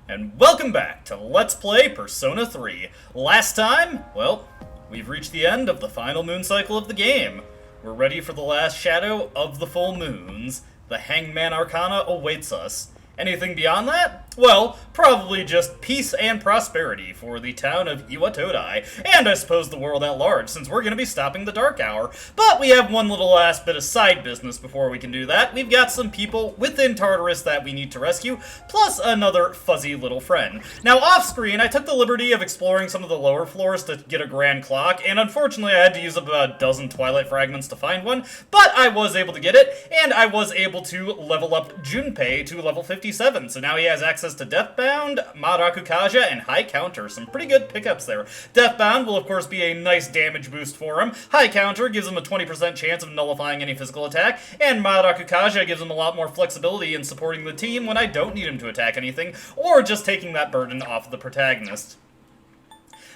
And welcome back to Let's Play Persona 3. Last time, well, we've reached the end of the final moon cycle of the game. We're ready for the last shadow of the full moons. The Hanged Man Arcana awaits us. Anything beyond that? Well, probably just peace and prosperity for the town of Iwatodai, and I suppose the world at large, since we're going to be stopping the Dark Hour. But we have one little last bit of side business before we can do that. We've got some people within Tartarus that we need to rescue, plus another fuzzy little friend. Now, off-screen, I took the liberty of exploring some of the lower floors to get a grand clock, and unfortunately I had to use up about a dozen Twilight Fragments to find one, but I was able to get it, and I was able to level up Junpei to level 57, so now he has access to Deathbound, Marakukaja, and High Counter. Some pretty good pickups there. Deathbound will of course be a nice damage boost for him. High Counter gives him a 20% chance of nullifying any physical attack, and Marakukaja gives him a lot more flexibility in supporting the team when I don't need him to attack anything, or just taking that burden off of the protagonist.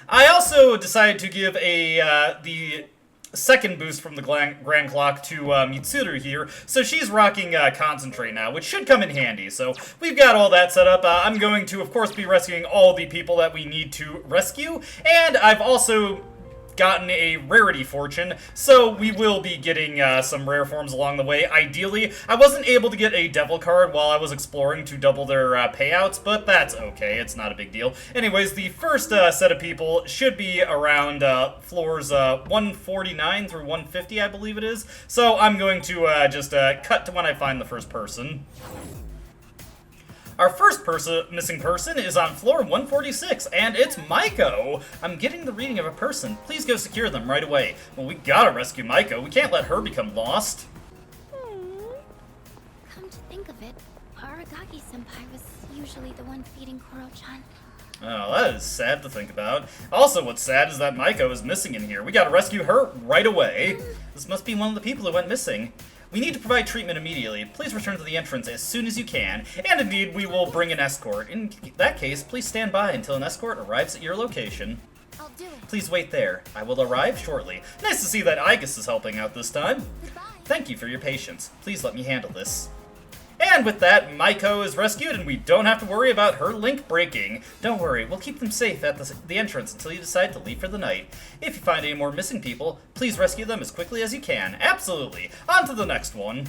I also decided to give the second boost from the Grand Clock to Mitsuru here, so she's rocking Concentrate now, which should come in handy. So we've got all that set up. I'm going to, of course, be rescuing all the people that we need to rescue, and I've also gotten a rarity fortune, so we will be getting some rare forms along the way. Ideally, I wasn't able to get a devil card while I was exploring to double their payouts, but that's okay, it's not a big deal. Anyways, the first set of people should be around floors 149 through 150, I believe it is, so I'm going to just cut to when I find the first person. Our first missing person is on floor 146, and it's Maiko. I'm getting the reading of a person. Please go secure them right away. Well, we gotta rescue Maiko. We can't let her become lost. Come to think of it, Aragaki-senpai was usually the one feeding Koro-chan. Oh, that is sad to think about. Also, what's sad is that Maiko is missing in here. We gotta rescue her right away. This must be one of the people who went missing. We need to provide treatment immediately. Please return to the entrance as soon as you can. And indeed, we will bring an escort. In that case, please stand by until an escort arrives at your location. I'll do it. Please wait there. I will arrive shortly. Nice to see that Igus is helping out this time. Goodbye. Thank you for your patience. Please let me handle this. And with that, Maiko is rescued, and we don't have to worry about her link breaking. Don't worry, we'll keep them safe at the entrance until you decide to leave for the night. If you find any more missing people, please rescue them as quickly as you can. Absolutely. On to the next one.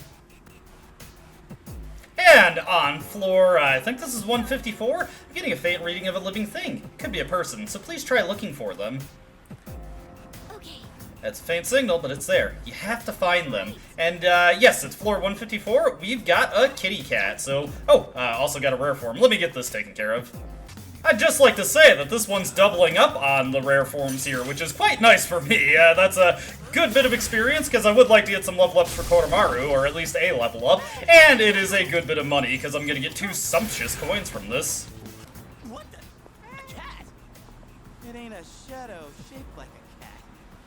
And on floor, I think this is 154, I'm getting a faint reading of a living thing. Could be a person, so please try looking for them. That's a faint signal, but it's there. You have to find them. And, yes, it's floor 154. We've got a kitty cat, so... Oh, also got a rare form. Let me get this taken care of. I'd just like to say that this one's doubling up on the rare forms here, which is quite nice for me. That's a good bit of experience, because I would like to get some level ups for Koromaru, or at least a level up. And it is a good bit of money, because I'm going to get 2 sumptuous coins from this. What the? A cat? It ain't a shadow shaped like a cat,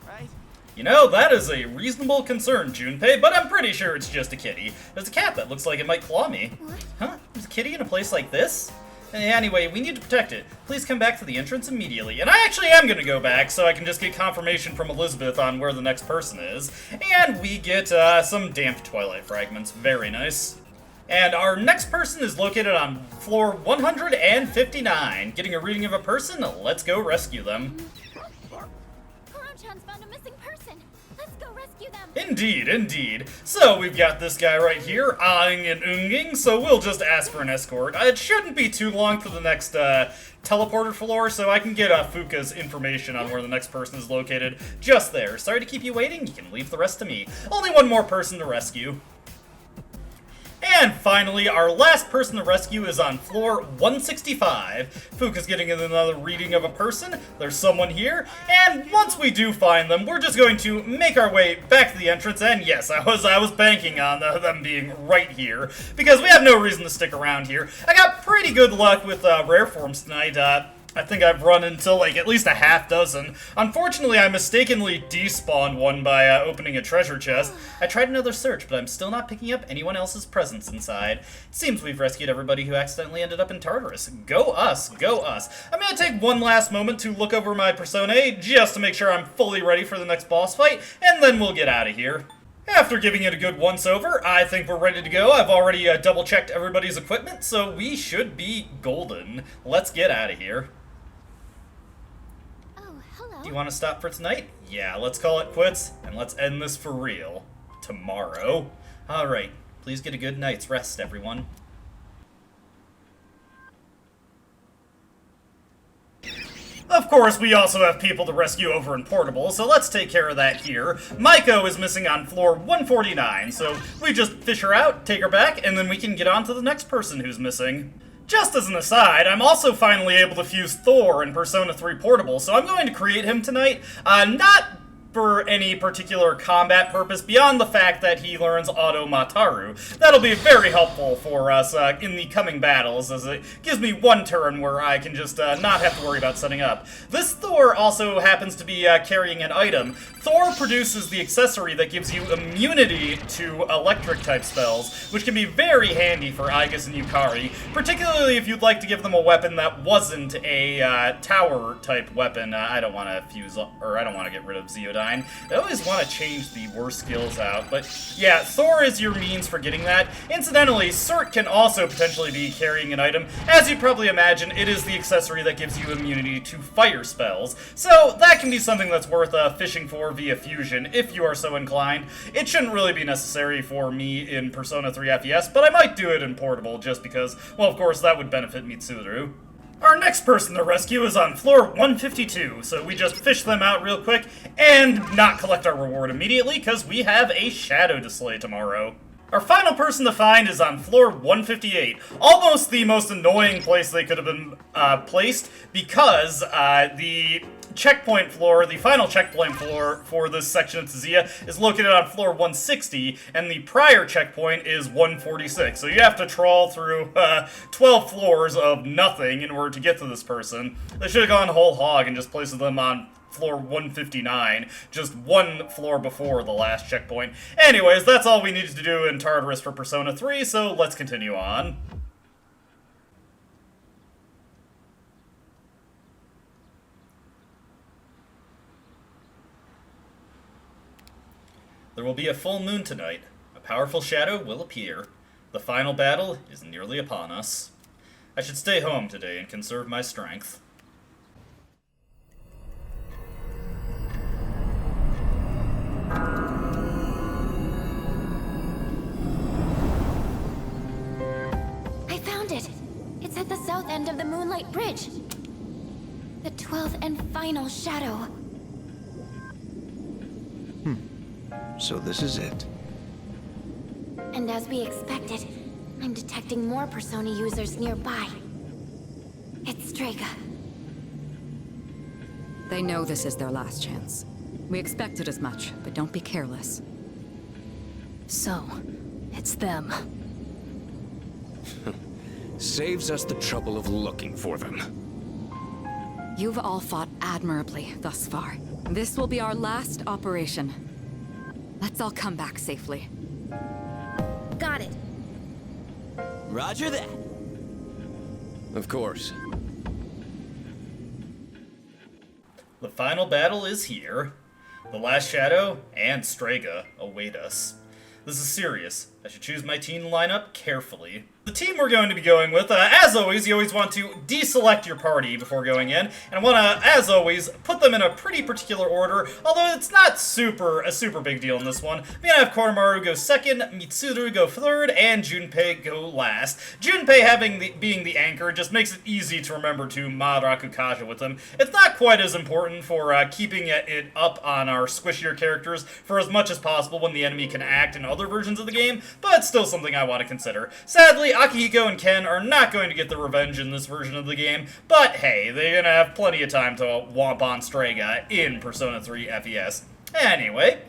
right? You know, that is a reasonable concern, Junpei, but I'm pretty sure it's just a kitty. There's a cat that looks like it might claw me. What? Huh? There's a kitty in a place like this? Anyway, we need to protect it. Please come back to the entrance immediately. And I actually am going to go back so I can just get confirmation from Elizabeth on where the next person is. And we get some damped Twilight Fragments. Very nice. And our next person is located on floor 159. Getting a reading of a person, let's go rescue them. Koro-chan's found a missing person. Let's go rescue them. Indeed, indeed. So we've got this guy right here, eyeing and unging, so we'll just ask for an escort. It shouldn't be too long to the next teleporter floor, so I can get Fuka's information on where the next person is located just there. Sorry to keep you waiting, you can leave the rest to me. Only one more person to rescue. And finally, our last person to rescue is on floor 165. Fuka's getting another reading of a person. There's someone here. And once we do find them, we're just going to make our way back to the entrance. And yes, I was banking on them being right here, because we have no reason to stick around here. I got pretty good luck with rare forms tonight. I think I've run into, like, at least a half dozen. Unfortunately, I mistakenly despawned one by opening a treasure chest. I tried another search, but I'm still not picking up anyone else's presence inside. It seems we've rescued everybody who accidentally ended up in Tartarus. Go us, go us. I'm gonna take one last moment to look over my personae, just to make sure I'm fully ready for the next boss fight, and then we'll get out of here. After giving it a good once-over, I think we're ready to go. I've already double-checked everybody's equipment, so we should be golden. Let's get out of here. Oh, hello. Do you want to stop for tonight? Yeah, let's call it quits, and let's end this for real. Tomorrow. Alright, please get a good night's rest, everyone. Of course, we also have people to rescue over in Portable, so let's take care of that here. Maiko is missing on floor 149, so we just fish her out, take her back, and then we can get on to the next person who's missing. Just as an aside, I'm also finally able to fuse Thor in Persona 3 Portable, so I'm going to create him tonight, not for any particular combat purpose beyond the fact that he learns Auto Mataru. That'll be very helpful for us in the coming battles, as it gives me one turn where I can just not have to worry about setting up. This Thor also happens to be carrying an item. Thor produces the accessory that gives you immunity to electric-type spells, which can be very handy for Aigis and Yukari, particularly if you'd like to give them a weapon that wasn't a tower-type weapon. I don't want to fuse, or I don't want to get rid of Zeodine. I always want to change the worst skills out, but yeah, Thor is your means for getting that. Incidentally, Cert can also potentially be carrying an item. As you'd probably imagine, it is the accessory that gives you immunity to fire spells, so that can be something that's worth fishing for via fusion, if you are so inclined. It shouldn't really be necessary for me in Persona 3 FES, but I might do it in Portable, just because, well, of course, that would benefit Mitsuru. Our next person to rescue is on floor 152, so we just fish them out real quick and not collect our reward immediately because we have a shadow to slay tomorrow. Our final person to find is on floor 158, almost the most annoying place they could have been placed because the checkpoint floor, the final checkpoint floor for this section of Tsuziya is located on floor 160, and the prior checkpoint is 146. So you have to trawl through 12 floors of nothing in order to get to this person. They should have gone whole hog and just placed them on floor 159, just one floor before the last checkpoint. Anyways, that's all we needed to do in Tartarus for Persona 3, so let's continue on. There will be a full moon tonight. A powerful shadow will appear. The final battle is nearly upon us. I should stay home today and conserve my strength. I found it! It's at the south end of the Moonlight Bridge. The 12th and final shadow. So this is it. And as we expected, I'm detecting more Persona users nearby. It's Strega. They know this is their last chance. We expected as much, but don't be careless. So, it's them. Saves us the trouble of looking for them. You've all fought admirably thus far. This will be our last operation. Let's all come back safely. Got it. Roger that. Of course. The final battle is here. The last shadow and Strega await us. This is serious. I should choose my team lineup carefully. The team we're going to be going with, as always, you always want to deselect your party before going in, and I want to, as always, put them in a pretty particular order, although it's not a super big deal in this one. I'm going to have Koromaru go second, Mitsuru go third, and Junpei go last. Junpei being the anchor just makes it easy to remember to Madaraku Kaja with him. It's not quite as important for keeping it up on our squishier characters for as much as possible when the enemy can act in other versions of the game, but it's still something I want to consider. Sadly, Akihiko and Ken are not going to get the revenge in this version of the game, but hey, they're gonna have plenty of time to womp on Strega in Persona 3 FES. Anyway,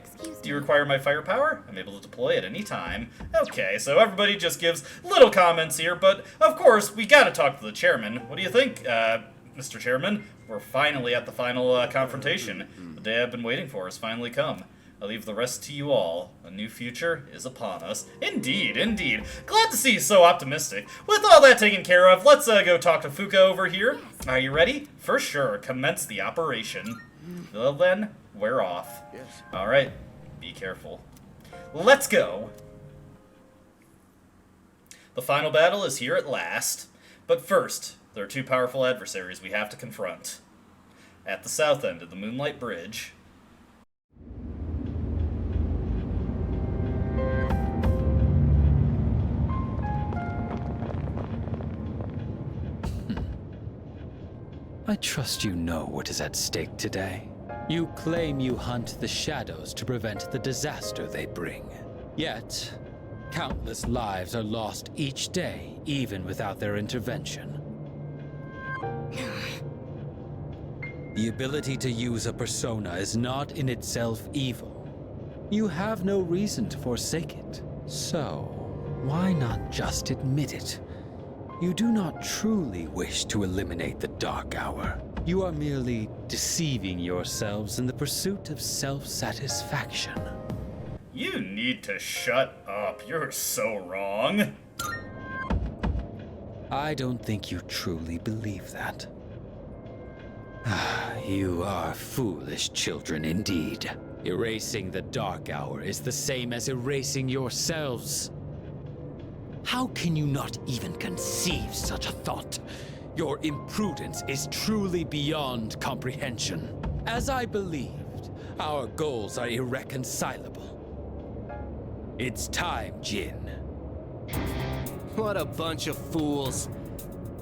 do you require my firepower? I'm able to deploy at any time. Okay, so everybody just gives little comments here, but of course, we gotta talk to the chairman. What do you think, Mr. Chairman? We're finally at the final confrontation. The day I've been waiting for has finally come. I leave the rest to you all. A new future is upon us. Indeed, indeed. Glad to see you so optimistic. With all that taken care of, let's go talk to Fuka over here. Are you ready? For sure. Commence the operation. Well then, we're off. Yes. Alright. Be careful. let's go! The final battle is here at last, but first, there are two powerful adversaries we have to confront. At the south end of the Moonlight Bridge... I trust you know what is at stake today. You claim you hunt the shadows to prevent the disaster they bring. Yet, countless lives are lost each day, even without their intervention. The ability to use a persona is not in itself evil. You have no reason to forsake it. So, why not just admit it? You do not truly wish to eliminate the Dark Hour. You are merely deceiving yourselves in the pursuit of self-satisfaction. You need to shut up. You're so wrong. I don't think you truly believe that. You are foolish children indeed. Erasing the Dark Hour is the same as erasing yourselves. How can you not even conceive such a thought? Your imprudence is truly beyond comprehension. As I believed, our goals are irreconcilable. It's time, Jin. What a bunch of fools.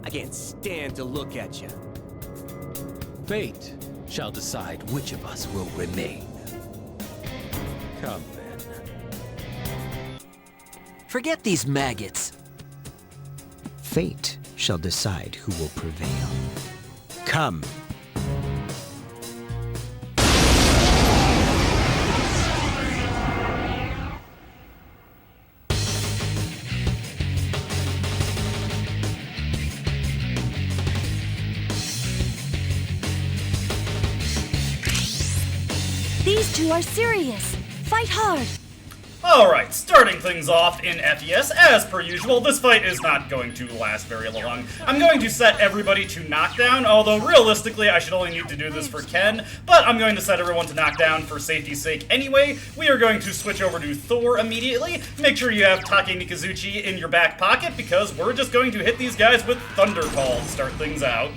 I can't stand to look at you. Fate shall decide which of us will remain. Come then. Forget these maggots. Fate shall decide who will prevail. Come. These two are serious. Fight hard. Alright, starting things off in FES, as per usual, this fight is not going to last very long. I'm going to set everybody to knockdown, although realistically I should only need to do this for Ken, but I'm going to set everyone to knockdown for safety's sake anyway. We are going to switch over to Thor immediately. Make sure you have Take Mikazuchi in your back pocket, because we're just going to hit these guys with Thunder Call to start things out.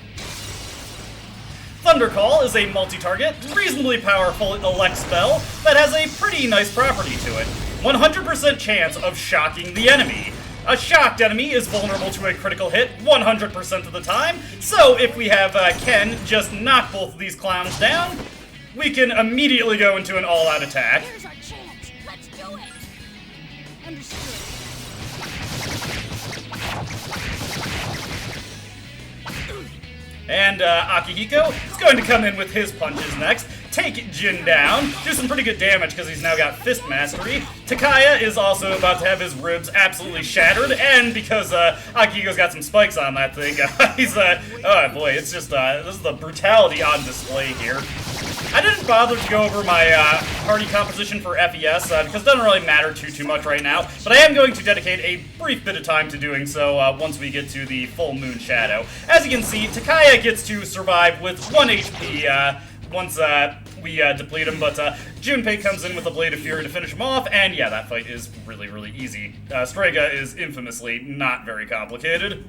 Thunder Call is a multi-target, reasonably powerful elect spell that has a pretty nice property to it. 100% chance of shocking the enemy. A shocked enemy is vulnerable to a critical hit 100% of the time, so if we have Ken just knock both of these clowns down, we can immediately go into an all-out attack. Here's our chance. Let's do it. Understood. And Akihiko is going to come in with his punches next, take Jin down, do some pretty good damage because he's now got Fist Mastery. Takaya is also about to have his ribs absolutely shattered, and because Akihiko's got some spikes on that thing, he's, oh boy, it's just, this is the brutality on display here. I didn't bother to go over my party composition for FES because it doesn't really matter too much right now, but I am going to dedicate a brief bit of time to doing so once we get to the full moon shadow. As you can see, Takaya gets to survive with 1 HP once we deplete him, but Junpei comes in with a Blade of Fury to finish him off, and yeah, that fight is really easy. Strega is infamously not very complicated.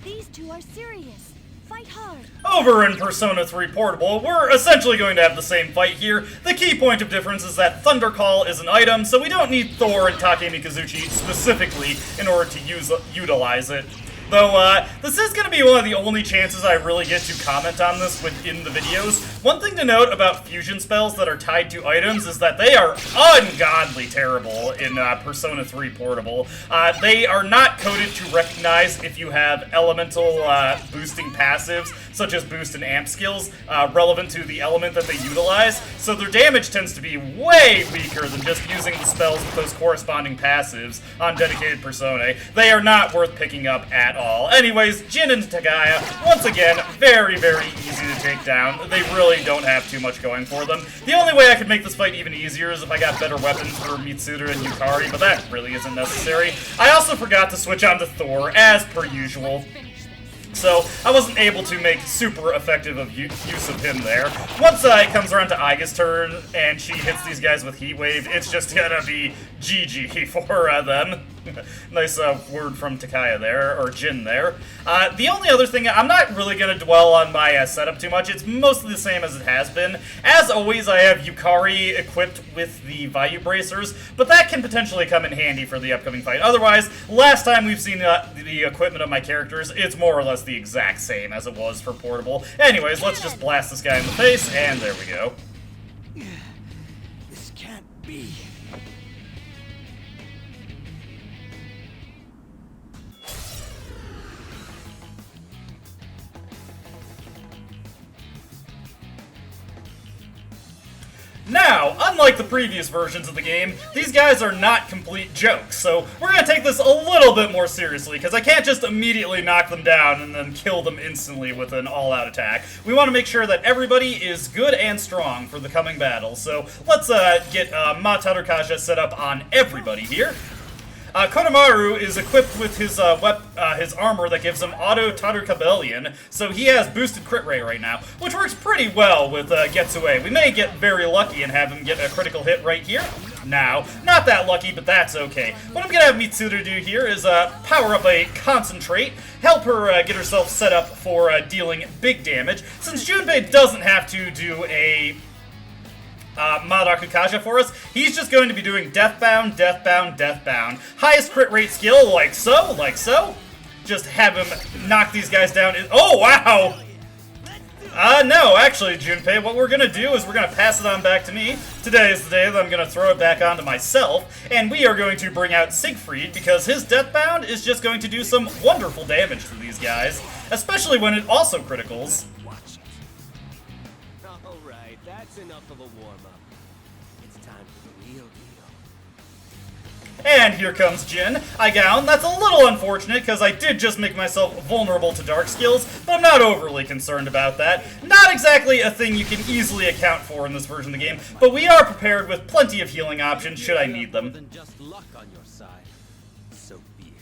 These two are serious. Fight hard. Over in Persona 3 Portable, we're essentially going to have the same fight here. The key point of difference is that Thunder Call is an item, so we don't need Thor and Take Mikazuchi specifically in order to utilize it. Though, this is going to be one of the only chances I really get to comment on this within the videos. One thing to note about fusion spells that are tied to items is that they are ungodly terrible in Persona 3 Portable. They are not coded to recognize if you have elemental boosting passives, such as boost and amp skills, relevant to the element that they utilize, so their damage tends to be way weaker than just using the spells with those corresponding passives on dedicated personae. They are not worth picking up at all. Anyways, Jin and Takaya, once again, very, very easy to take down. They really don't have too much going for them. The only way I could make this fight even easier is if I got better weapons for Mitsuru and Yukari, but that really isn't necessary. I also forgot to switch on to Thor, as per usual. So, I wasn't able to make super effective use of him there. Once it comes around to Aiga's turn, and she hits these guys with Heat Wave, it's just gonna be GG for them. Nice word from Takaya there, or Jin there. The only other thing, I'm not really gonna dwell on my setup too much. It's mostly the same as it has been. As always, I have Yukari equipped with the Vayu Bracers, but that can potentially come in handy for the upcoming fight. Otherwise, last time we've seen the equipment of my characters, it's more or less the exact same as it was for Portable. Anyways, let's just blast this guy in the face, and there we go. This can't be. Now, unlike the previous versions of the game, these guys are not complete jokes, so we're gonna take this a little bit more seriously, because I can't just immediately knock them down and then kill them instantly with an all-out attack. We want to make sure that everybody is good and strong for the coming battle, so let's get Ma Tarukaja set up on everybody here. Konomaru is equipped with his armor that gives him auto Taruka-bellion, so he has boosted crit rate right now, which works pretty well with Getsue. We may get very lucky and have him get a critical hit right here. Now, not that lucky, but that's okay. What I'm gonna have Mitsuru do here is power up a Concentrate, help her get herself set up for dealing big damage. Since Junpei doesn't have to do a Madakukaja for us, he's just going to be doing Deathbound, Deathbound, Deathbound. Highest crit rate skill, like so, like so. Just have him knock these guys down. Oh, wow! No, actually, Junpei, what we're gonna do is we're gonna pass it on back to me. Today is the day that I'm gonna throw it back onto myself, and we are going to bring out Siegfried, because his Deathbound is just going to do some wonderful damage to these guys, especially when it also criticals. Alright, that's enough of a warm-up. It's time for the real deal. And here comes Jin. Aigaon, that's a little unfortunate, because I did just make myself vulnerable to dark skills, but I'm not overly concerned about that. Not exactly a thing you can easily account for in this version of the game, but we are prepared with plenty of healing options should I need them. Than just luck on your side. So be it.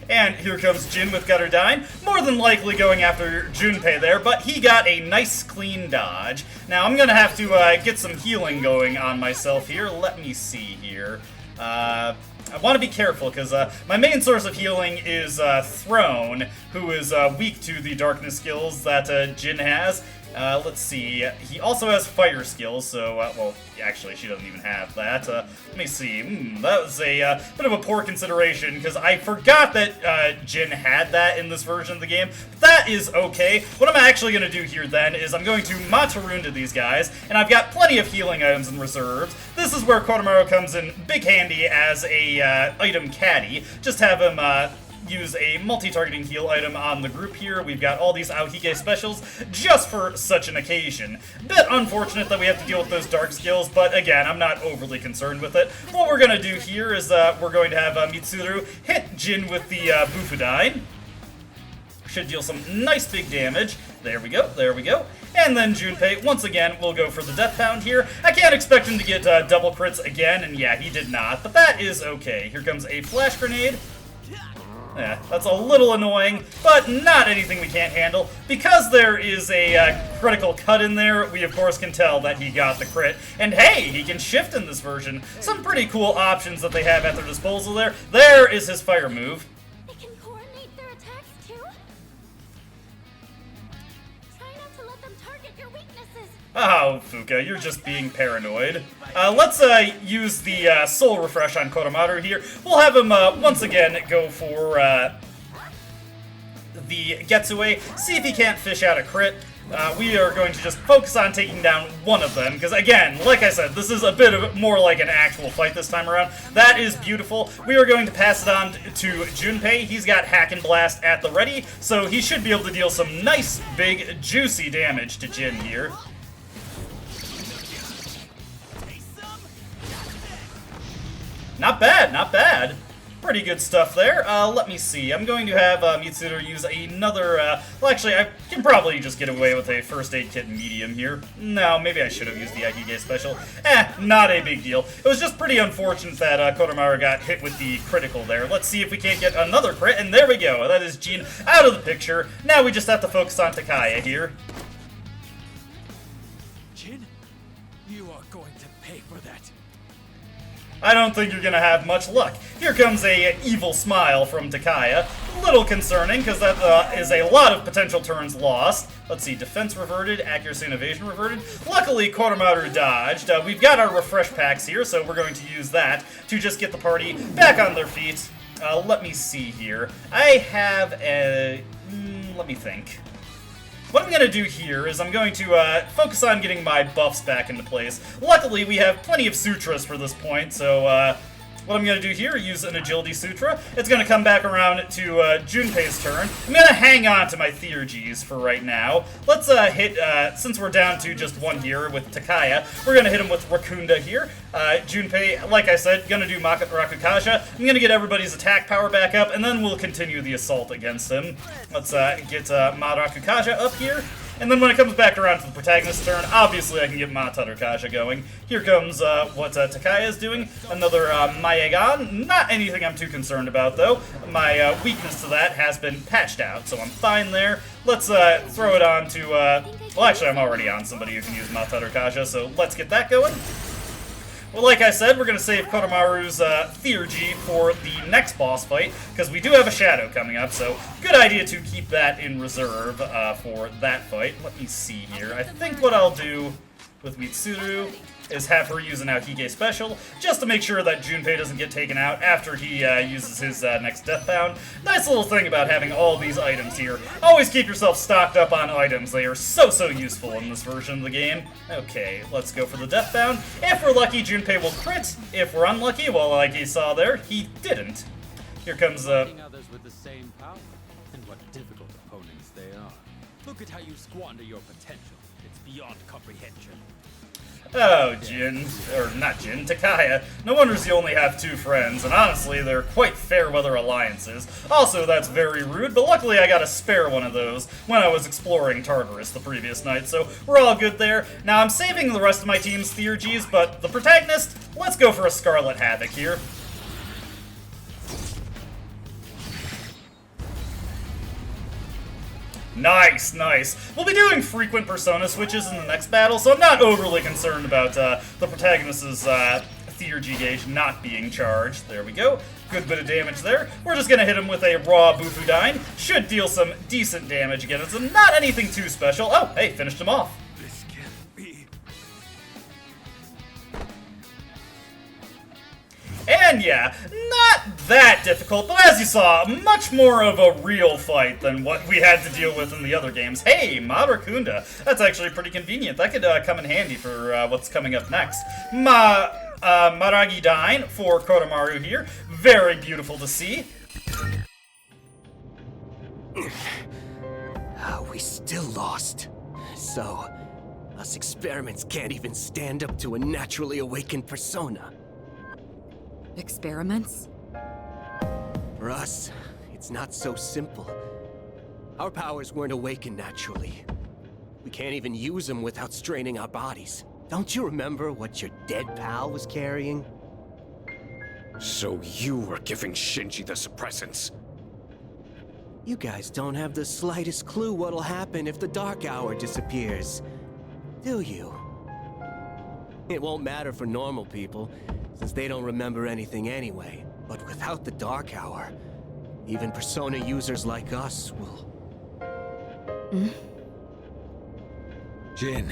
And here comes Jin with Gutterdyne, more than likely going after Junpei there, but he got a nice clean dodge. Now I'm gonna have to get some healing going on myself here. Let me see here. I want to be careful, because my main source of healing is Throne, who is weak to the darkness skills that Jin has. Let's see, he also has fire skills, so, well, actually, she doesn't even have that. Let me see, that was a bit of a poor consideration, because I forgot that Jin had that in this version of the game. But that is okay. What I'm actually going to do here, then, is I'm going to Matarun to these guys, and I've got plenty of healing items in reserves. This is where Konomaru comes in big handy as a item caddy. Just have him, use a multi-targeting heal item on the group here. We've got all these Aohige specials just for such an occasion. Bit unfortunate that we have to deal with those dark skills, but again, I'm not overly concerned with it. What we're going to do here is we're going to have Mitsuru hit Jin with the Bufudyne. Should deal some nice big damage. There we go, there we go. And then Junpei, once again, will go for the Deathbound here. I can't expect him to get double crits again, and yeah, he did not, but that is okay. Here comes a Flash Grenade. Yeah, that's a little annoying, but not anything we can't handle. Because there is a critical cut in there, we of course can tell that he got the crit. And hey, he can shift in this version. Some pretty cool options that they have at their disposal there. There is his fire move. They can coordinate their attacks too? Try not to let them target your weaknesses. Oh, Fuka, you're just being paranoid. Let's use the Soul Refresh on Konomaru here. We'll have him once again go for the Getsue, see if he can't fish out a crit. We are going to just focus on taking down one of them, because again, like I said, this is a bit of more like an actual fight this time around. That is beautiful. We are going to pass it on to Junpei. He's got Hack and Blast at the ready, so he should be able to deal some nice, big, juicy damage to Jin here. Not bad, not bad. Pretty good stuff there. Let me see. I'm going to have Mitsuru use another... well, actually, I can probably just get away with a first aid kit medium here. No, maybe I should have used the Aikige special. Not a big deal. It was just pretty unfortunate that Kotamaru got hit with the critical there. Let's see if we can't get another crit, and there we go. That is Jin out of the picture. Now we just have to focus on Takaya here. Jin, you are going to pay for that. I don't think you're gonna have much luck. Here comes a evil smile from Takaya. Little concerning, because that is a lot of potential turns lost. Let's see, defense reverted, accuracy and evasion reverted. Luckily, Kotamaru dodged. We've got our refresh packs here, so we're going to use that to just get the party back on their feet. Let me see here. I have a... let me think. What I'm going to do here is I'm going to focus on getting my buffs back into place. Luckily, we have plenty of sutras for this point, so what I'm going to do here, use an agility sutra. It's going to come back around to Junpei's turn. I'm going to hang on to my Theurgies for right now. Let's hit, since we're down to just one here with Takaya, we're going to hit him with Rakunda here. Junpei, like I said, going to do Rakukaja. I'm going to get everybody's attack power back up, and then we'll continue the assault against him. Let's get Rakukaja up here. And then when it comes back around to the protagonist's turn, obviously I can get Tarukaja going. Here comes what Takaya is doing. Another Maegan. Not anything I'm too concerned about, though. My weakness to that has been patched out, so I'm fine there. Let's throw it on to... well, actually, I'm already on somebody who can use Tarukaja, so let's get that going. Well, like I said, we're going to save Kotamaru's Theurgy for the next boss fight, because we do have a Shadow coming up, so good idea to keep that in reserve for that fight. Let me see here. I think what I'll do with Mitsuru is have her use an Aokige special, just to make sure that Junpei doesn't get taken out after he uses his next Death Pound. Nice little thing about having all these items here. Always keep yourself stocked up on items. They are so useful in this version of the game. Okay, let's go for the Death Pound. If we're lucky, Junpei will crit. If we're unlucky, well, like you saw there, he didn't. Here comes Others with the same power, and what difficult opponents they are. Look at how you squander your potential. It's beyond comprehension. Oh, Jin. Or not Jin, Takaya. No wonder you only have two friends, and honestly, they're quite fair-weather alliances. Also, that's very rude, but luckily I got a spare one of those when I was exploring Tartarus the previous night, so we're all good there. Now, I'm saving the rest of my team's Theurgies, but the protagonist, let's go for a Scarlet Havoc here. Nice, nice. We'll be doing frequent Persona switches in the next battle, so I'm not overly concerned about the protagonist's Theurgy gauge not being charged. There we go. Good bit of damage there. We're just gonna hit him with a raw Bufudine. Should deal some decent damage against him. Not anything too special. Oh, hey, finished him off. This can't be. And yeah, not that difficult, but as you saw, much more of a real fight than what we had to deal with in the other games. Hey, Marakunda. That's actually pretty convenient. That could come in handy for what's coming up next. Maragi Dine for Kotamaru here. Very beautiful to see. We still lost. So, us experiments can't even stand up to a naturally awakened persona. Experiments? For us, it's not so simple. Our powers weren't awakened naturally. We can't even use them without straining our bodies. Don't you remember what your dead pal was carrying? So you were giving Shinji the suppressants? You guys don't have the slightest clue what'll happen if the Dark Hour disappears, do you? It won't matter for normal people, since they don't remember anything anyway. But without the Dark Hour, even Persona users like us will... Jin,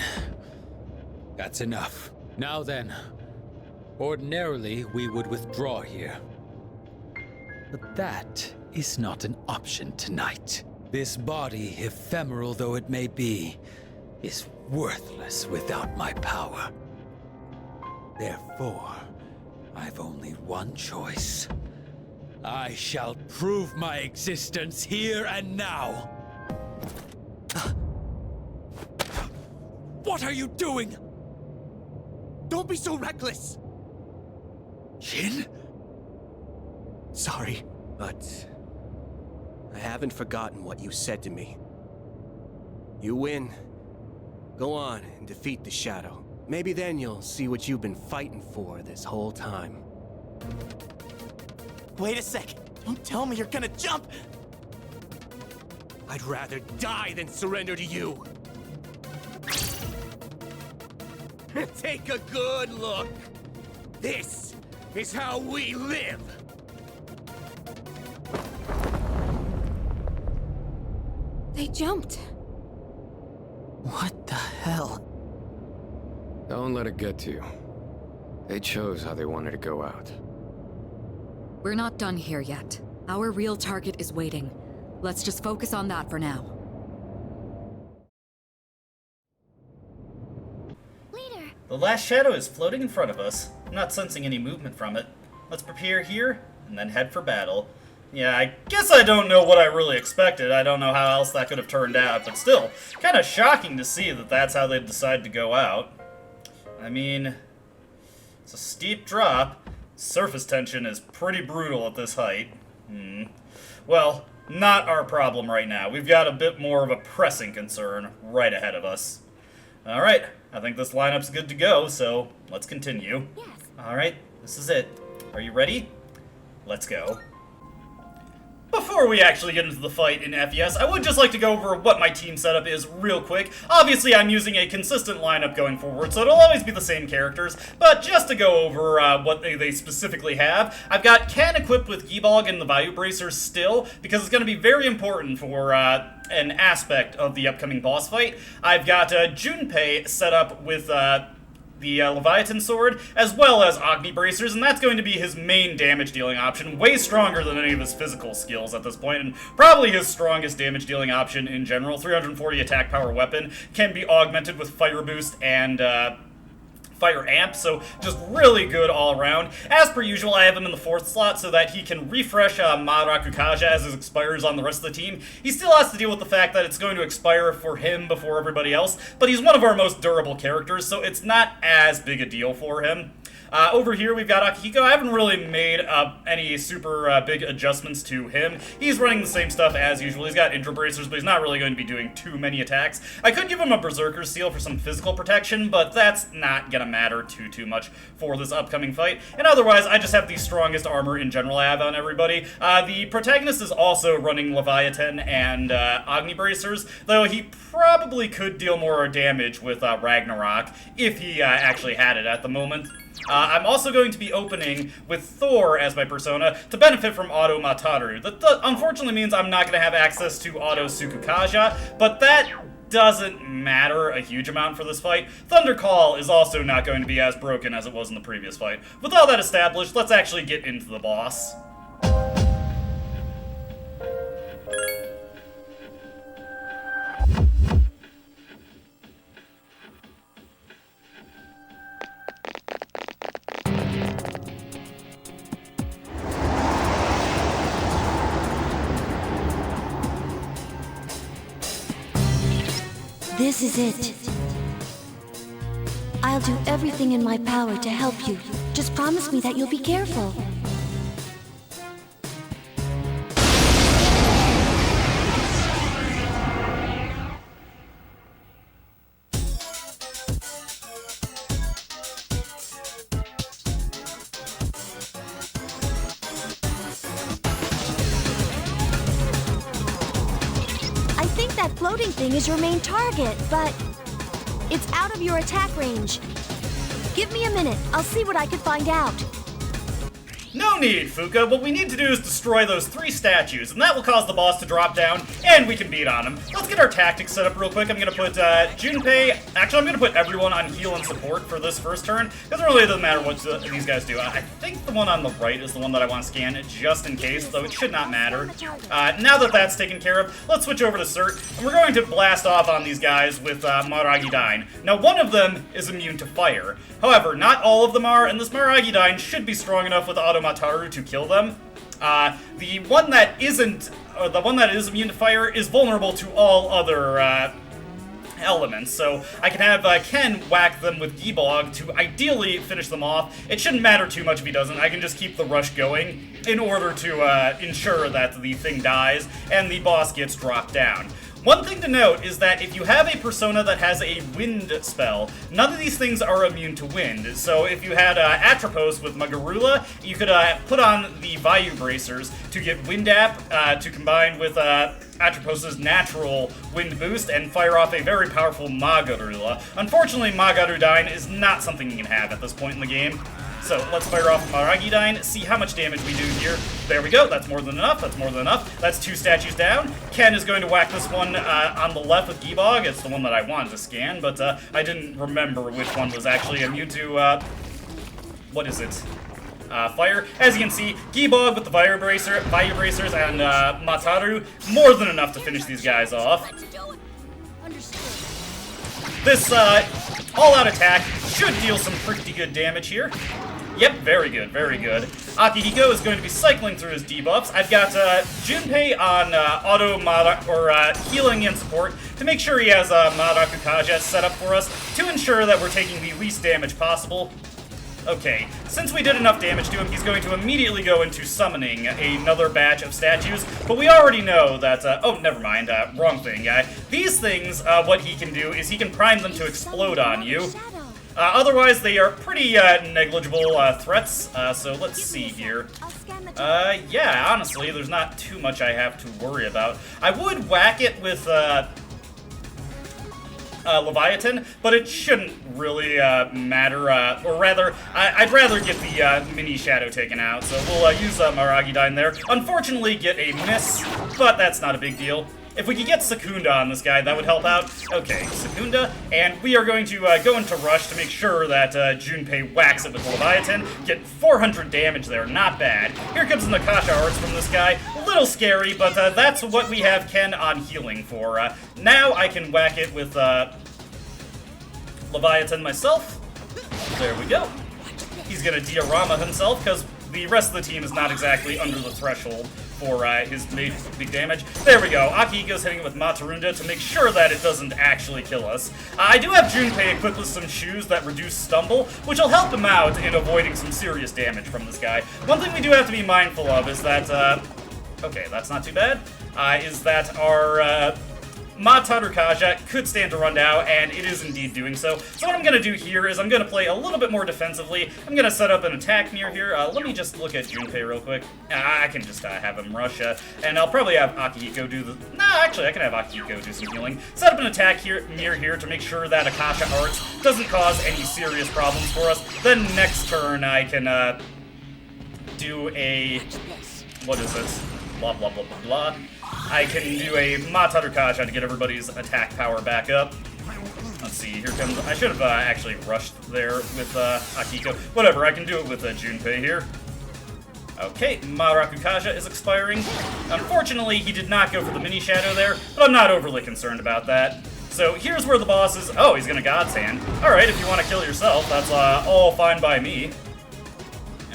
that's enough. Now then, ordinarily we would withdraw here. But that is not an option tonight. This body, ephemeral though it may be, is worthless without my power. Therefore, I've only one choice. I shall prove my existence here and now. What are you doing? Don't be so reckless! Jin? Sorry, but I haven't forgotten what you said to me. You win. Go on and defeat the Shadow. Maybe then you'll see what you've been fighting for this whole time. Wait a sec. Don't tell me you're gonna jump. I'd rather die than surrender to you. Take a good look. This is how we live. They jumped. What the hell? Don't let it get to you. They chose how they wanted to go out. We're not done here yet. Our real target is waiting. Let's just focus on that for now. Leader! The last shadow is floating in front of us. I'm not sensing any movement from it. Let's prepare here, and then head for battle. Yeah, I guess I don't know what I really expected. I don't know how else that could have turned out, but still, kind of shocking to see that that's how they decided to go out. I mean, it's a steep drop. Surface tension is pretty brutal at this height. Well, not our problem right now. We've got a bit more of a pressing concern right ahead of us. Alright, I think this lineup's good to go, so let's continue. Yes. Alright, this is it. Are you ready? Let's go. Before we actually get into the fight in FES, I would just like to go over what my team setup is real quick. Obviously, I'm using a consistent lineup going forward, so it'll always be the same characters, but just to go over what they specifically have, I've got Ken equipped with Giebog and the Vayu Bracers still, because it's going to be very important for an aspect of the upcoming boss fight. I've got Junpei set up with the Leviathan Sword, as well as Agni Bracers, and that's going to be his main damage-dealing option, way stronger than any of his physical skills at this point, and probably his strongest damage-dealing option in general. 340 attack power weapon, can be augmented with Fire Boost and Fire Amp, so just really good all around. As per usual, I have him in the 4th slot so that he can refresh Madarakukaja as it expires on the rest of the team. He still has to deal with the fact that it's going to expire for him before everybody else, but he's one of our most durable characters, so it's not as big a deal for him. Over here, we've got Akihiko. I haven't really made any super big adjustments to him. He's running the same stuff as usual. He's got Intro Bracers, but he's not really going to be doing too many attacks. I could give him a Berserker Seal for some physical protection, but that's not going to matter too much for this upcoming fight. And otherwise, I just have the strongest armor in general I have on everybody. The protagonist is also running Leviathan and Agni Bracers, though he probably could deal more damage with Ragnarok if he actually had it at the moment. I'm also going to be opening with Thor as my persona to benefit from Auto Mataru. That unfortunately means I'm not going to have access to Auto Tsukukaja, but that doesn't matter a huge amount for this fight. Thunder Call is also not going to be as broken as it was in the previous fight. With all that established, let's actually get into the boss. This is it. I'll do everything in my power to help you. Just promise me that you'll be careful. That floating thing is your main target, but it's out of your attack range. Give me a minute. I'll see what I can find out. No need, Fuka. What we need to do is destroy those 3 statues, and that will cause the boss to drop down, and we can beat on him. Let's get our tactics set up real quick. I'm going to put Junpei... Actually, I'm going to put everyone on heal and support for this first turn, because it really doesn't matter what these guys do. I think the one on the right is the one that I want to scan, just in case, though it should not matter. Now that that's taken care of, let's switch over to Cert, and we're going to blast off on these guys with Maragi Dine. Now, one of them is immune to fire. However, not all of them are, and this Maragi Dine should be strong enough with Auto Mataru to kill them. The one that isn't, the one that is immune to fire is vulnerable to all other elements, so I can have Ken whack them with Gebog to ideally finish them off. It shouldn't matter too much if he doesn't. I can just keep the rush going in order to ensure that the thing dies and the boss gets dropped down. One thing to note is that if you have a persona that has a wind spell, none of these things are immune to wind. So if you had Atropos with Magarula, you could put on the Vayu Bracers to get Wind App to combine with Atropos' natural wind boost and fire off a very powerful Magarula. Unfortunately, Magarudyne is not something you can have at this point in the game. So let's fire off Maragidyne, see how much damage we do here. There we go, that's more than enough, that's more than enough. That's 2 statues down. Ken is going to whack this one on the left with Gebog. It's the one that I wanted to scan, but I didn't remember which one was actually immune to, what is it? Fire. As you can see, Gebog with the Vayu Bracers and Mataru, more than enough to finish these guys off. This all-out attack should deal some pretty good damage here. Yep, very good, very good. Akihiko is going to be cycling through his debuffs. I've got Junpei on healing and support to make sure he has Maraku Kaja set up for us to ensure that we're taking the least damage possible. Okay, since we did enough damage to him, he's going to immediately go into summoning another batch of statues, but we already know that, oh, never mind, wrong thing, guy. These things, what he can do is he can prime them to explode on you. Otherwise, they are pretty negligible threats, so let's see here. Yeah, honestly, there's not too much I have to worry about. I would whack it with, Leviathan, but it shouldn't really matter, or rather, I'd rather get the mini shadow taken out, so we'll use Maragidyne there. Unfortunately, get a miss, but that's not a big deal. If we could get Secunda on this guy, that would help out. Okay, Secunda, and we are going to go into Rush to make sure that Junpei whacks it with Leviathan. Get 400 damage there, not bad. Here comes the Nakasha Arts from this guy. A little scary, but that's what we have Ken on healing for. Now I can whack it with Leviathan myself. There we go. He's gonna diorama himself, because the rest of the team is not exactly under the threshold for his big damage. There we go. Akihiko's hitting it with Matarunda to make sure that it doesn't actually kill us. I do have Junpei equipped with some shoes that reduce stumble, which will help him out in avoiding some serious damage from this guy. One thing we do have to be mindful of is that, okay, that's not too bad, is that our Mataru Kaja could stand to run down, and it is indeed doing so. So what I'm going to do here is I'm going to play a little bit more defensively. I'm going to set up an attack mirror here. Let me just look at Junpei real quick. I can just have him rush, and I'll probably have Akihiko do the... Nah, actually, I can have Akihiko do some healing. Set up an attack mirror here to make sure that Akasha Arts doesn't cause any serious problems for us. Then next turn, I can do a... What is this? Blah, blah, blah, blah, blah. I can do a Mataru Kaja to get everybody's attack power back up. Let's see, here comes... I should have actually rushed there with Akihiko. Whatever, I can do it with Junpei here. Okay, Maraku Kaja is expiring. Unfortunately, he did not go for the mini shadow there, but I'm not overly concerned about that. So here's where the boss is... Oh, he's gonna God's Hand. Alright, if you want to kill yourself, that's all fine by me.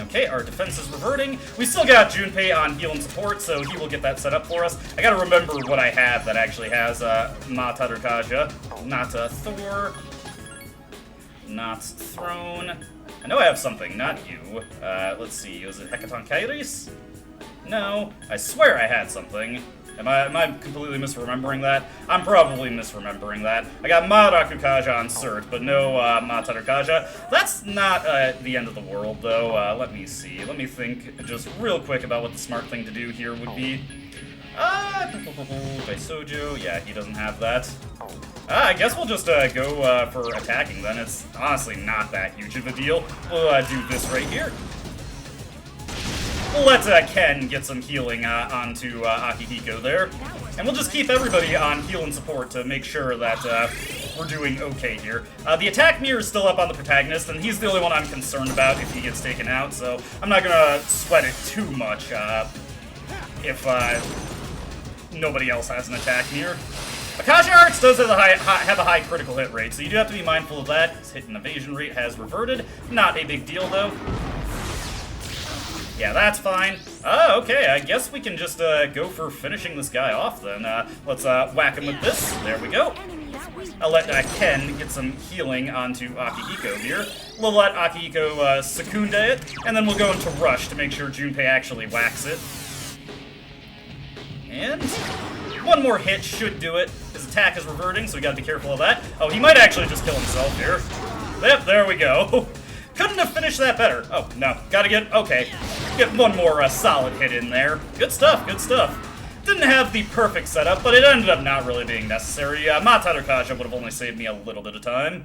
Okay, our defense is reverting. We still got Junpei on heal and support, so he will get that set up for us. I gotta remember what I have that actually has Mataru Kaja. Not Thor. Not Throne. I know I have something, not you. Let's see, was it Hecaton Kairis? No, I swear I had something. Am I completely misremembering that? I'm probably misremembering that. I got Maraku Kaja on cert, but no Mataru Kaja. That's not the end of the world, though. Let me see. Let me think just real quick about what the smart thing to do here would be. Sojo. Yeah, he doesn't have that. I guess we'll just go for attacking then. It's honestly not that huge of a deal. We'll do this right here. We'll let Ken get some healing onto Akihiko there. And we'll just keep everybody on heal and support to make sure that we're doing okay here. The attack mirror is still up on the protagonist, and he's the only one I'm concerned about if he gets taken out, so I'm not gonna sweat it too much if nobody else has an attack mirror. Akasha Arts does have a high critical hit rate, so you do have to be mindful of that. His hit and evasion rate has reverted. Not a big deal, though. Yeah, that's fine. Okay, I guess we can just go for finishing this guy off then. Let's whack him with this. There we go. I'll let Ken get some healing onto Akihiko here. We'll let Akihiko secunde it, and then we'll go into Rush to make sure Junpei actually whacks it. And one more hit should do it. His attack is reverting, so we gotta be careful of that. Oh, he might actually just kill himself here. Yep, there we go. Couldn't have finished that better. Oh, no. Gotta get... Okay. Get one more solid hit in there. Good stuff, good stuff. Didn't have the perfect setup, but it ended up not really being necessary. Mataru Kaja would have only saved me a little bit of time.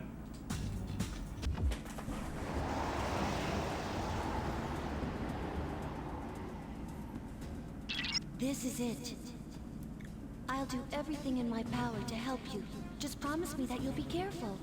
This is it. I'll do everything in my power to help you. Just promise me that you'll be careful.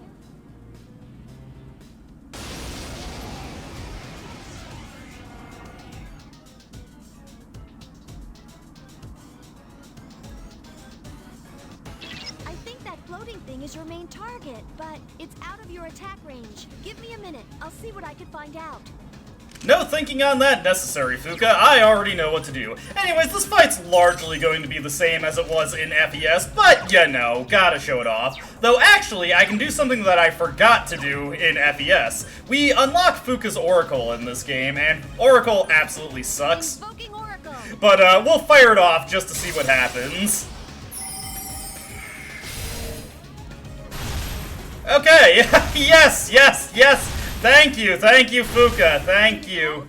I think that floating thing is your main target, but it's out of your attack range. Give me a minute. I'll see what I can find out. No thinking on that necessary, Fuka. I already know what to do. Anyways, this fight's largely going to be the same as it was in FES, but you know, gotta show it off. Though actually, I can do something that I forgot to do in FES. We unlock Fuka's Oracle in this game, and Oracle absolutely sucks. Oracle. But we'll fire it off just to see what happens. Okay, yes, yes, yes! Thank you, Fuka, thank you.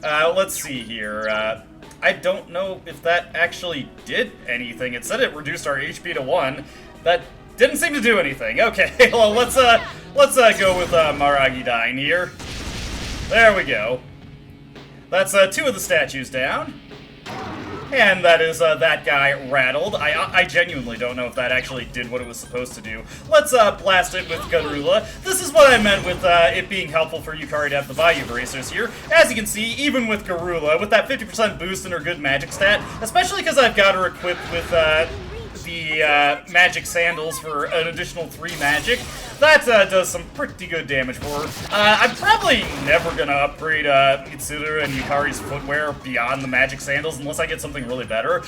Let's see here. I don't know if that actually did anything. It said it reduced our HP to 1. That didn't seem to do anything. Okay, well, let's go with Maragi Dine here. There we go. That's 2 of the statues down. And that is that guy rattled. I genuinely don't know if that actually did what it was supposed to do. Let's blast it with Garula. This is what I meant with it being helpful for Yukari to have the Bayou Bracers here. As you can see, even with Garula, with that 50% boost in her good magic stat, especially because I've got her equipped with the magic sandals for an additional 3 magic, that does some pretty good damage for her. I'm probably never gonna upgrade Mitsuru and Yukari's footwear beyond the magic sandals unless I get something really better,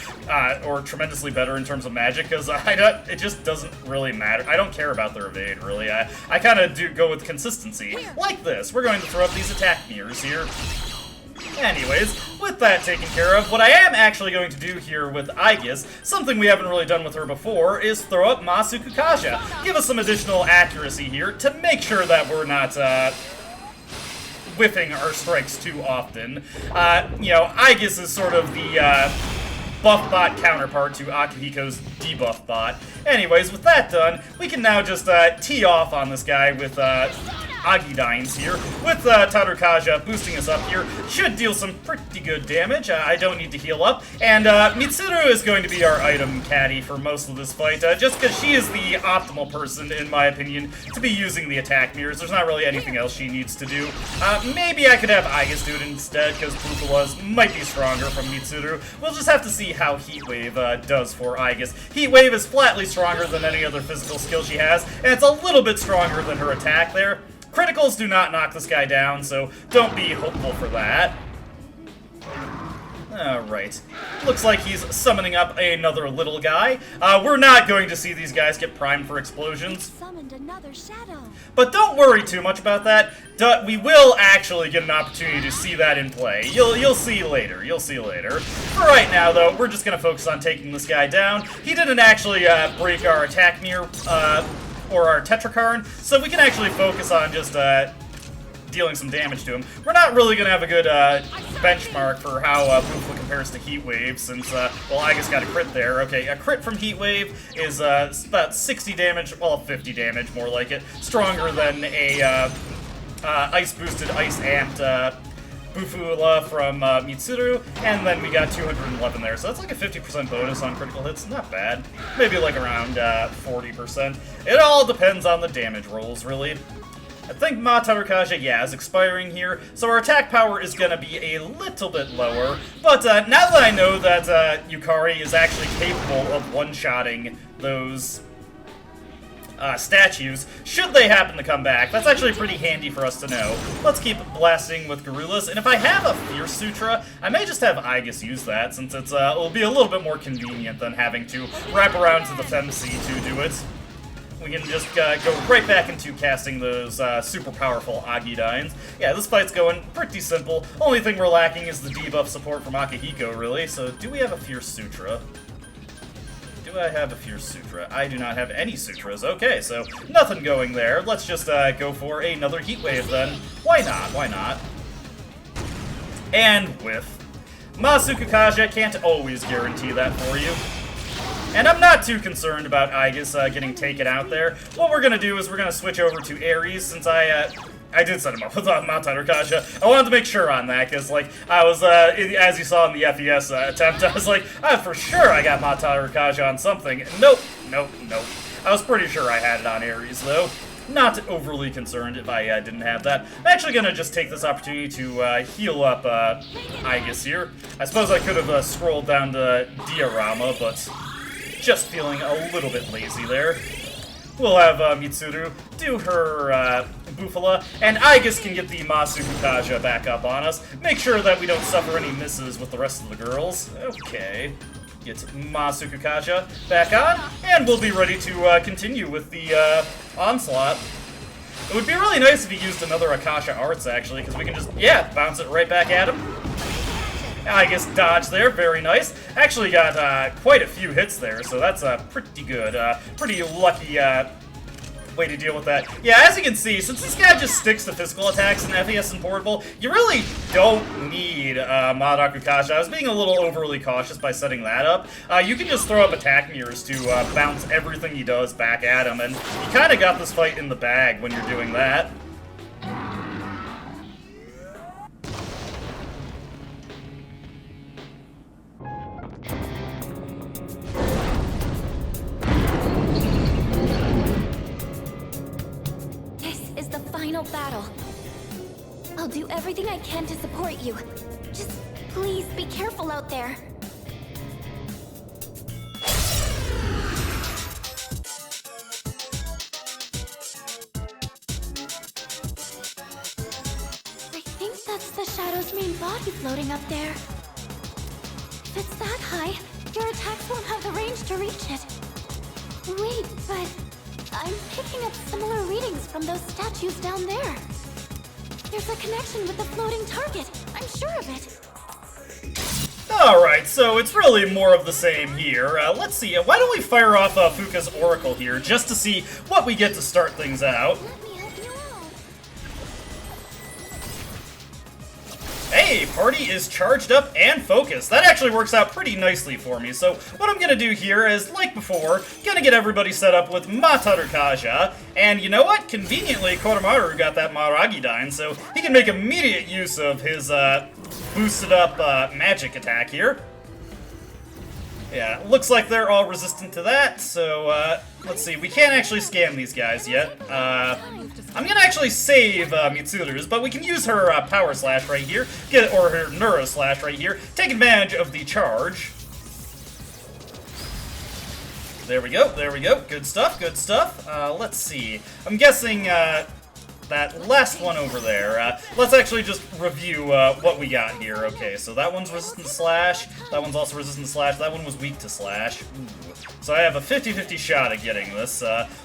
or tremendously better in terms of magic, because it just doesn't really matter. I don't care about their evade, really. I kind of do go with consistency. Like this. We're going to throw up these attack mirrors here. Anyways, with that taken care of, what I am actually going to do here with Aegis, something we haven't really done with her before, is throw up Masuku Kaja. Give us some additional accuracy here to make sure that we're not, whiffing our strikes too often. You know, Aegis is sort of the, buff bot counterpart to Akihiko's debuff bot. Anyways, with that done, we can now just, tee off on this guy with, Agidines here, with Tarukaja boosting us up here. Should deal some pretty good damage. I don't need to heal up. And Mitsuru is going to be our item caddy for most of this fight, just because she is the optimal person, in my opinion, to be using the attack mirrors. There's not really anything else she needs to do. Maybe I could have Aegis do it instead, because Bufala's might be stronger from Mitsuru. We'll just have to see how Heat Wave does for Aegis. Heat Wave is flatly stronger than any other physical skill she has, and it's a little bit stronger than her attack there. Criticals do not knock this guy down, so don't be hopeful for that. Alright. Looks like he's summoning up another little guy. We're not going to see these guys get primed for explosions. Summoned another shadow. But don't worry too much about that. We will actually get an opportunity to see that in play. You'll see later. You'll see later. For right now, though, we're just going to focus on taking this guy down. He didn't actually break our attack mirror, or our Tetrakarn, so we can actually focus on just dealing some damage to him. We're not really going to have a good benchmark for how Bufala compares to Heat Wave, since, well, I just got a crit there. Okay, a crit from Heat Wave is about 60 damage, well, 50 damage, more like it. Stronger than a ice-boosted, ice-amped Bufala from Mitsuru, and then we got 211 there, so that's like a 50% bonus on critical hits. Not bad. Maybe like around 40%. It all depends on the damage rolls, really. I think Mataru Kaja, yeah, is expiring here, so our attack power is going to be a little bit lower, but now that I know that Yukari is actually capable of one-shotting those statues, should they happen to come back. That's actually pretty handy for us to know. Let's keep blasting with gorillas, and if I have a Fierce Sutra, I may just have Aegis use that, since it'll be a little bit more convenient than having to wrap around to the Femc to do it. We can just go right back into casting those super powerful Agidines. Yeah, this fight's going pretty simple. Only thing we're lacking is the debuff support from Akihiko, really. So, do we have a Fierce Sutra? Do I have a Fierce Sutra? I do not have any Sutras. Okay, so nothing going there. Let's just go for another Heat Wave then. Why not? Why not? And with Masukakaja, can't always guarantee that for you. And I'm not too concerned about Aegis getting taken out there. What we're gonna do is we're gonna switch over to Ares, since I did set him up with Matarukaja. I wanted to make sure on that, because, like, I was, as you saw in the FES attempt, I was like, for sure I got Matarukaja on something. Nope, nope, nope. I was pretty sure I had it on Ares, though. Not overly concerned if I didn't have that. I'm actually gonna just take this opportunity to heal up Aegis here. I suppose I could have scrolled down to Diorama, but just feeling a little bit lazy there. We'll have Mitsuru do her Bufala, and Aegis can get the Masukukaja back up on us. Make sure that we don't suffer any misses with the rest of the girls. Okay. Get Masukukaja back on, and we'll be ready to continue with the onslaught. It would be really nice if he used another Akasha Arts, actually, because we can just, bounce it right back at him. Aegis dodge there, very nice. Actually got quite a few hits there, so that's pretty good. Pretty lucky way to deal with that. Yeah, as you can see, since this guy just sticks to physical attacks in FES and Portable, you really don't need Matarukaja. I was being a little overly cautious by setting that up. You can just throw up attack mirrors to bounce everything he does back at him, and you kind of got this fight in the bag when you're doing that. Final battle. I'll do everything I can to support you. Just please be careful out there. I think that's the Shadow's main body floating up there. If it's that high, your attacks won't have the range to reach it. Wait, but I'm picking up similar readings from those statues down there. There's a connection with the floating target. I'm sure of it. Alright, so it's really more of the same here. Let's see, why don't we fire off Fuka's Oracle here, just to see what we get to start things out. Let me help you out. Hey, party is charged up and focused. That actually works out pretty nicely for me. So what I'm gonna do here is, like before, gonna get everybody set up with Matarukaja. And you know what? Conveniently, Koromaru got that Maragidine, so he can make immediate use of his boosted up magic attack here. Yeah, looks like they're all resistant to that, so let's see. We can't actually scam these guys yet. I'm gonna actually save Mitsuru's, but we can use her Power Slash right here, or her Neuro Slash right here, take advantage of the charge. There we go, there we go. Good stuff, good stuff. Let's see. I'm guessing that last one over there. Let's actually just review what we got here. Okay, so that one's resistant to slash, that one's also resistant to slash, that one was weak to slash. Ooh. So I have a 50-50 shot at getting this.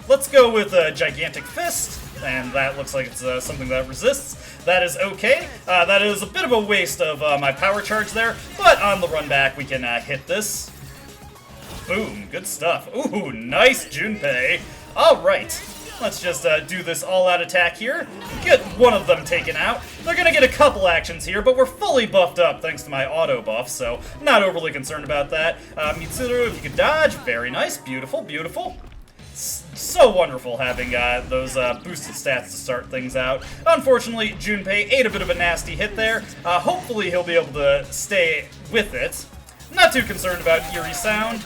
Let's go with a Gigantic Fist, and that looks like it's something that resists. That is okay. That is a bit of a waste of my power charge there, but on the run back we can hit this. Boom, good stuff. Ooh, nice Junpei. Alright. Let's just do this all-out attack here. Get one of them taken out. They're gonna get a couple actions here, but we're fully buffed up thanks to my auto buff, so not overly concerned about that. Mitsuru, if you could dodge, very nice, beautiful, beautiful. So wonderful having those boosted stats to start things out. Unfortunately, Junpei ate a bit of a nasty hit there. Hopefully he'll be able to stay with it. Not too concerned about Eerie Sound.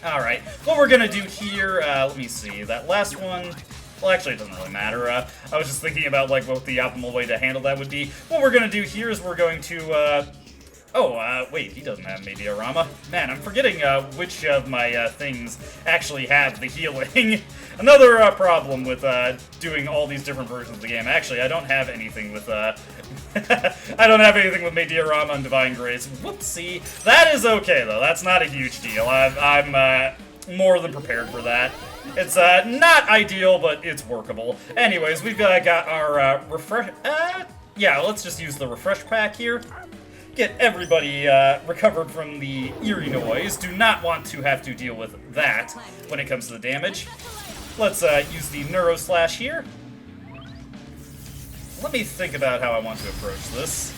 Alright, what we're gonna do here, let me see, that last one, well actually it doesn't really matter, I was just thinking about like what the optimal way to handle that would be. What we're gonna do here is we're going to Oh, wait, he doesn't have Meteorama. Man, I'm forgetting which of my things actually have the healing. Another problem with doing all these different versions of the game. Actually, I don't have anything with I don't have anything with Meteorama and Divine Grace. Whoopsie. That is okay though. That's not a huge deal. I'm more than prepared for that. It's not ideal, but it's workable. Anyways, we've got our refresh. Yeah, let's just use the refresh pack here. Get everybody recovered from the eerie noise. Do not want to have to deal with that when it comes to the damage. Let's use the Neuro Slash here. Let me think about how I want to approach this.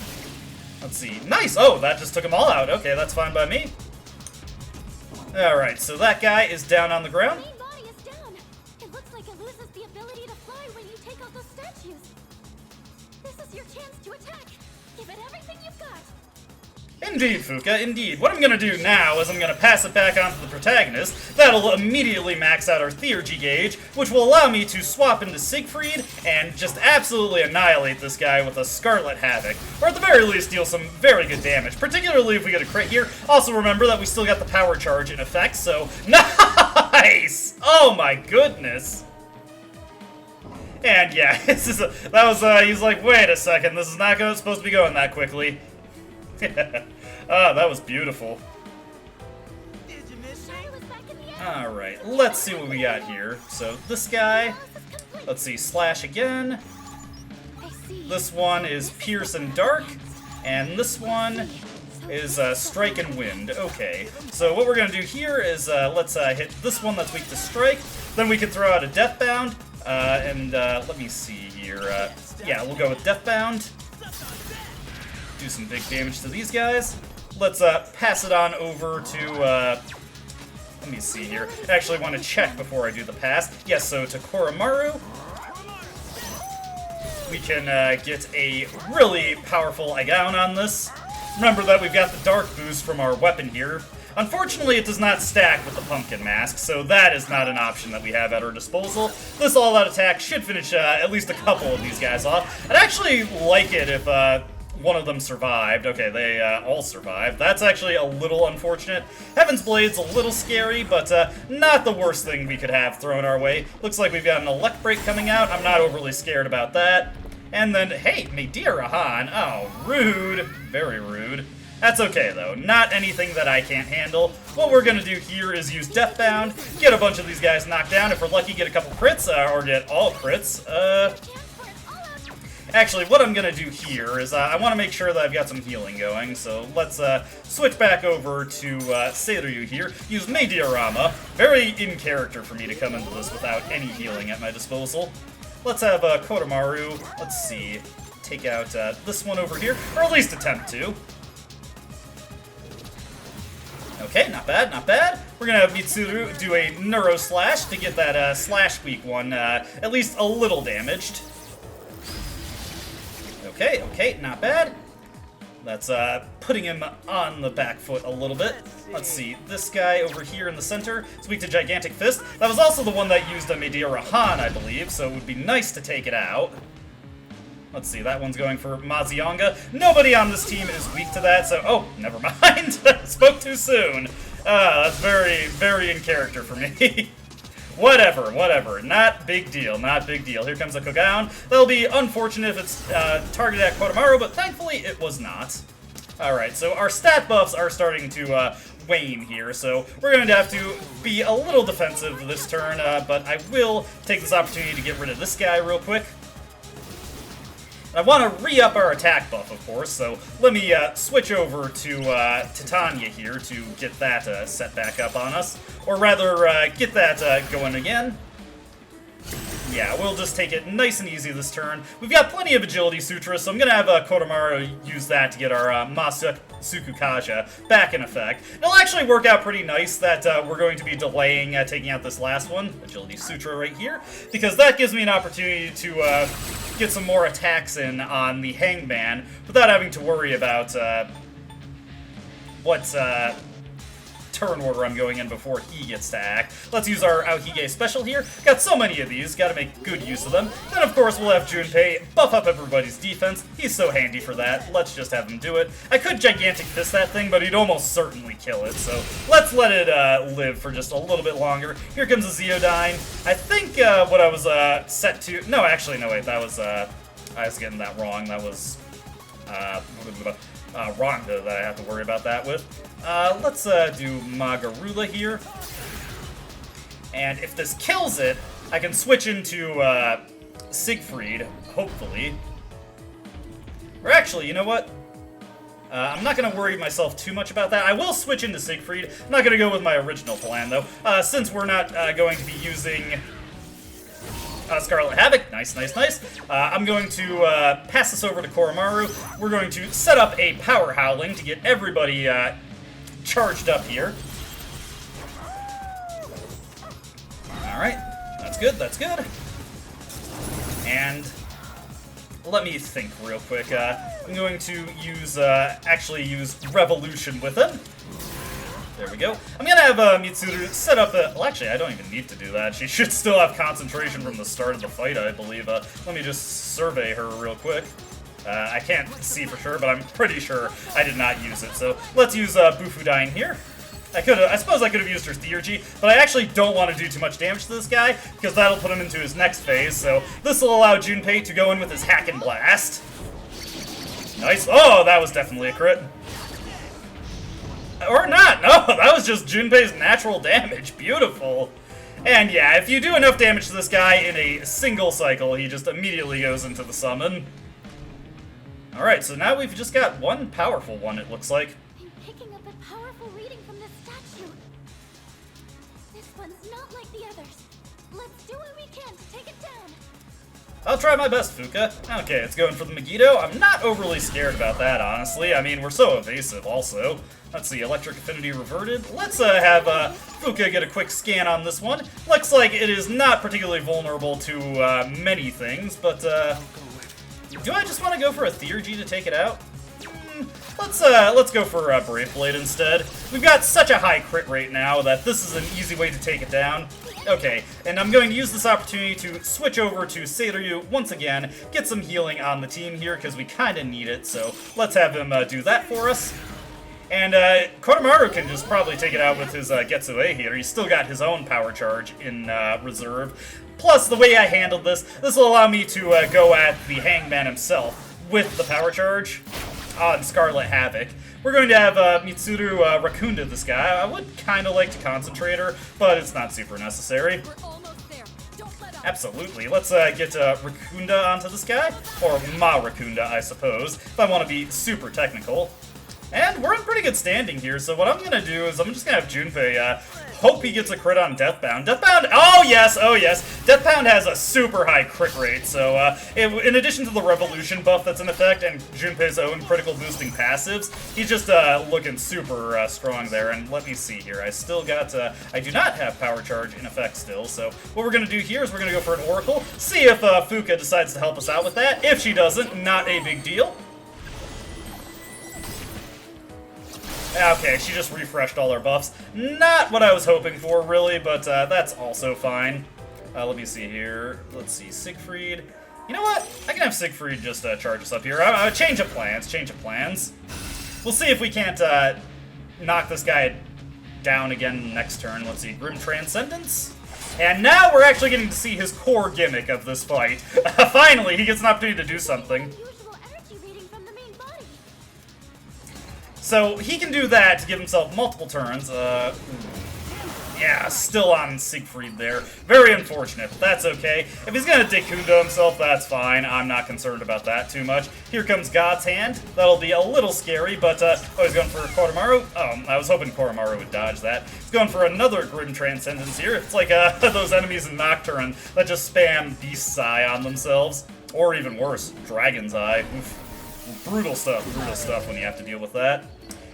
Let's see. Nice! Oh, that just took them all out. Okay, that's fine by me. Alright, so that guy is down on the ground. The main body is down. It looks like it loses the ability to fly when you take out those statues. This is your chance to attack. Give it everything you've got. Indeed, Fuka, indeed. What I'm gonna do now is I'm gonna pass it back onto the protagonist. That'll immediately max out our Theurgy gauge, which will allow me to swap into Siegfried and just absolutely annihilate this guy with a Scarlet Havoc. Or at the very least deal some very good damage, particularly if we get a crit here. Also remember that we still got the power charge in effect, so nice! Oh my goodness! And yeah, he's like, wait a second, this is not supposed to be going that quickly. Ah, that was beautiful. Alright, let's see what we got here. So, this guy, let's see, Slash again. This one is Pierce and Dark, and this one is Strike and Wind. Okay, so what we're gonna do here is let's hit this one that's weak to Strike, then we can throw out a Deathbound, and let me see here. Yeah, we'll go with Deathbound. Do some big damage to these guys. Let's pass it on over to, let me see here. I actually want to check before I do the pass. Yes, so to Koromaru. We can get a really powerful Agaon on this. Remember that we've got the Dark boost from our weapon here. Unfortunately, it does not stack with the Pumpkin Mask, so that is not an option that we have at our disposal. This all-out attack should finish at least a couple of these guys off. I'd actually like it if one of them survived. Okay, they all survived. That's actually a little unfortunate. Heaven's Blade's a little scary, but not the worst thing we could have thrown our way. Looks like we've got an Elect Break coming out. I'm not overly scared about that. And then, hey, Meteorahan. Oh, rude. Very rude. That's okay, though. Not anything that I can't handle. What we're gonna do here is use Deathbound, get a bunch of these guys knocked down. If we're lucky, get a couple crits, or get all crits. Actually, what I'm gonna do here is I want to make sure that I've got some healing going, so let's switch back over to Seiryu here. Use Meteorama. Very in character for me to come into this without any healing at my disposal. Let's have Koromaru, let's see, take out this one over here, or at least attempt to. Okay, not bad, not bad. We're gonna have Mitsuru do a Neuro Slash to get that Slash Weak one at least a little damaged. Okay, okay, not bad. That's putting him on the back foot a little bit. Let's see, this guy over here in the center is weak to Gigantic Fist. That was also the one that used a Meteorahan, I believe, so it would be nice to take it out. Let's see, that one's going for Mazionga. Nobody on this team is weak to that, so... Oh, never mind. Spoke too soon. That's very, very in character for me. Whatever, whatever. Not big deal, not big deal. Here comes a Kogaon. That'll be unfortunate if it's targeted at Koromaru, but thankfully it was not. Alright, so our stat buffs are starting to wane here, so we're going to have to be a little defensive this turn, but I will take this opportunity to get rid of this guy real quick. I want to re-up our attack buff, of course, so let me switch over to Titania here to get that set back up on us. Or rather, get that going again. Yeah, we'll just take it nice and easy this turn. We've got plenty of Agility Sutra, so I'm going to have Koromaru use that to get our Masuku Kaja back in effect. It'll actually work out pretty nice that we're going to be delaying taking out this last one, Agility Sutra right here, because that gives me an opportunity to get some more attacks in on the Hanged Man without having to worry about what turn order I'm going in before he gets to act. Let's use our Aohige special here. Got so many of these, gotta make good use of them. Then of course we'll have Junpei buff up everybody's defense. He's so handy for that. Let's just have him do it. I could Gigantic Fist that thing, but he'd almost certainly kill it, so let's let it live for just a little bit longer. Here comes a Zeodyne. I think what I was set to... No, actually, no, wait, that was... I was getting that wrong. That was... Rhonda that I have to worry about that with. Let's do Magarula here. And if this kills it, I can switch into Siegfried, hopefully. Or actually, you know what? I'm not going to worry myself too much about that. I will switch into Siegfried. I'm not going to go with my original plan, though. Since we're not going to be using Scarlet Havoc. Nice, nice, nice. I'm going to pass this over to Koromaru. We're going to set up a Power Howling to get everybody charged up here. Alright. That's good, that's good. And... let me think real quick. I'm going to use, actually use Revolution with him. There we go. I'm gonna have Mitsuru set up a... well, actually, I don't even need to do that. She should still have concentration from the start of the fight, I believe. Let me just survey her real quick. I can't see for sure, but I'm pretty sure I did not use it. So let's use Bufudyne here. I suppose I could have used her Theurgy, but I actually don't want to do too much damage to this guy, because that'll put him into his next phase, so this will allow Junpei to go in with his Hack and Blast. Nice. Oh, that was definitely a crit. Or not. No, that was just Junpei's natural damage. Beautiful. And yeah, if you do enough damage to this guy in a single cycle, he just immediately goes into the summon. Alright, so now we've just got one powerful one, it looks like. I'm picking up a powerful reading from this statue. This one's not like the others. Let's do what we can to take it down. I'll try my best, Fuka. Okay, it's going for the Megiddo. I'm not overly scared about that, honestly. I mean, we're so evasive, also. Let's see, Electric Affinity reverted. Let's have Fuka get a quick scan on this one. Looks like it is not particularly vulnerable to many things, but do I just want to go for a Theurgy to take it out? Let's go for Brave Blade instead. We've got such a high crit rate now that this is an easy way to take it down. Okay, and I'm going to use this opportunity to switch over to Seiryu once again, get some healing on the team here, because we kind of need it, so let's have him do that for us. And Koromaru can just probably take it out with his Getsue here. He's still got his own power charge in reserve. Plus, the way I handled this will allow me to go at the Hangman himself with the power charge on Scarlet Havoc. We're going to have Mitsuru Rakunda this guy. I would kind of like to concentrate her, but it's not super necessary. We're almost there. Don't let up. Absolutely. Let's get Rakunda onto this guy. Or Ma Rakunda, I suppose, if I want to be super technical. And we're in pretty good standing here, so what I'm going to do is I'm just going to have Junpei hope he gets a crit on Deathbound. Deathbound, oh yes, oh yes. Deathbound has a super high crit rate, so in addition to the Revolution buff that's in effect and Junpei's own critical boosting passives, he's just looking super strong there. And let me see here, I still got, I do not have Power Charge in effect still, so what we're going to do here is we're going to go for an Oracle, see if Fuka decides to help us out with that. If she doesn't, not a big deal. Okay, she just refreshed all our buffs. Not what I was hoping for, really, but that's also fine. Let me see here. Let's see, Siegfried. You know what? I can have Siegfried just charge us up here. Change of plans, change of plans. We'll see if we can't knock this guy down again next turn. Let's see, Grim Transcendence. And now we're actually getting to see his core gimmick of this fight. Finally, he gets an opportunity to do something. So he can do that to give himself multiple turns. Yeah, still on Siegfried there. Very unfortunate, but that's okay. If he's gonna Dekunda himself, that's fine. I'm not concerned about that too much. Here comes God's Hand. That'll be a little scary, but oh, he's going for Koromaru. Oh, I was hoping Koromaru would dodge that. He's going for another Grim Transcendence here. It's like those enemies in Nocturne that just spam Beast's Eye on themselves. Or even worse, Dragon's Eye. Oof. Brutal stuff when you have to deal with that.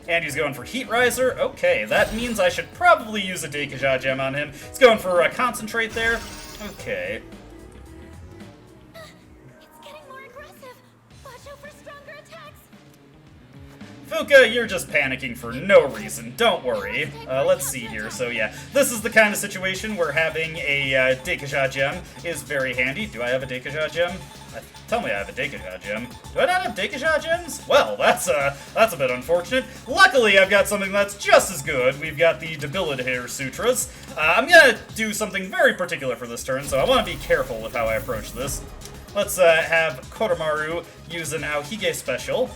And he's going for Heat Riser. Okay, that means I should probably use a Deikaja gem on him. He's going for a Concentrate there. Okay. It's getting more aggressive. Watch out for stronger attacks. Fuka, you're just panicking for no reason. Don't worry. Let's see here. So yeah, this is the kind of situation where having a Deikaja gem is very handy. Do I have a Deikaja gem? Tell me I have a Deikaja gem. Do I not have Deikaja gems? Well, that's a bit unfortunate. Luckily, I've got something that's just as good. We've got the Debilitator Sutras. I'm gonna do something very particular for this turn, so I want to be careful with how I approach this. Let's have Koromaru use an Aohige special.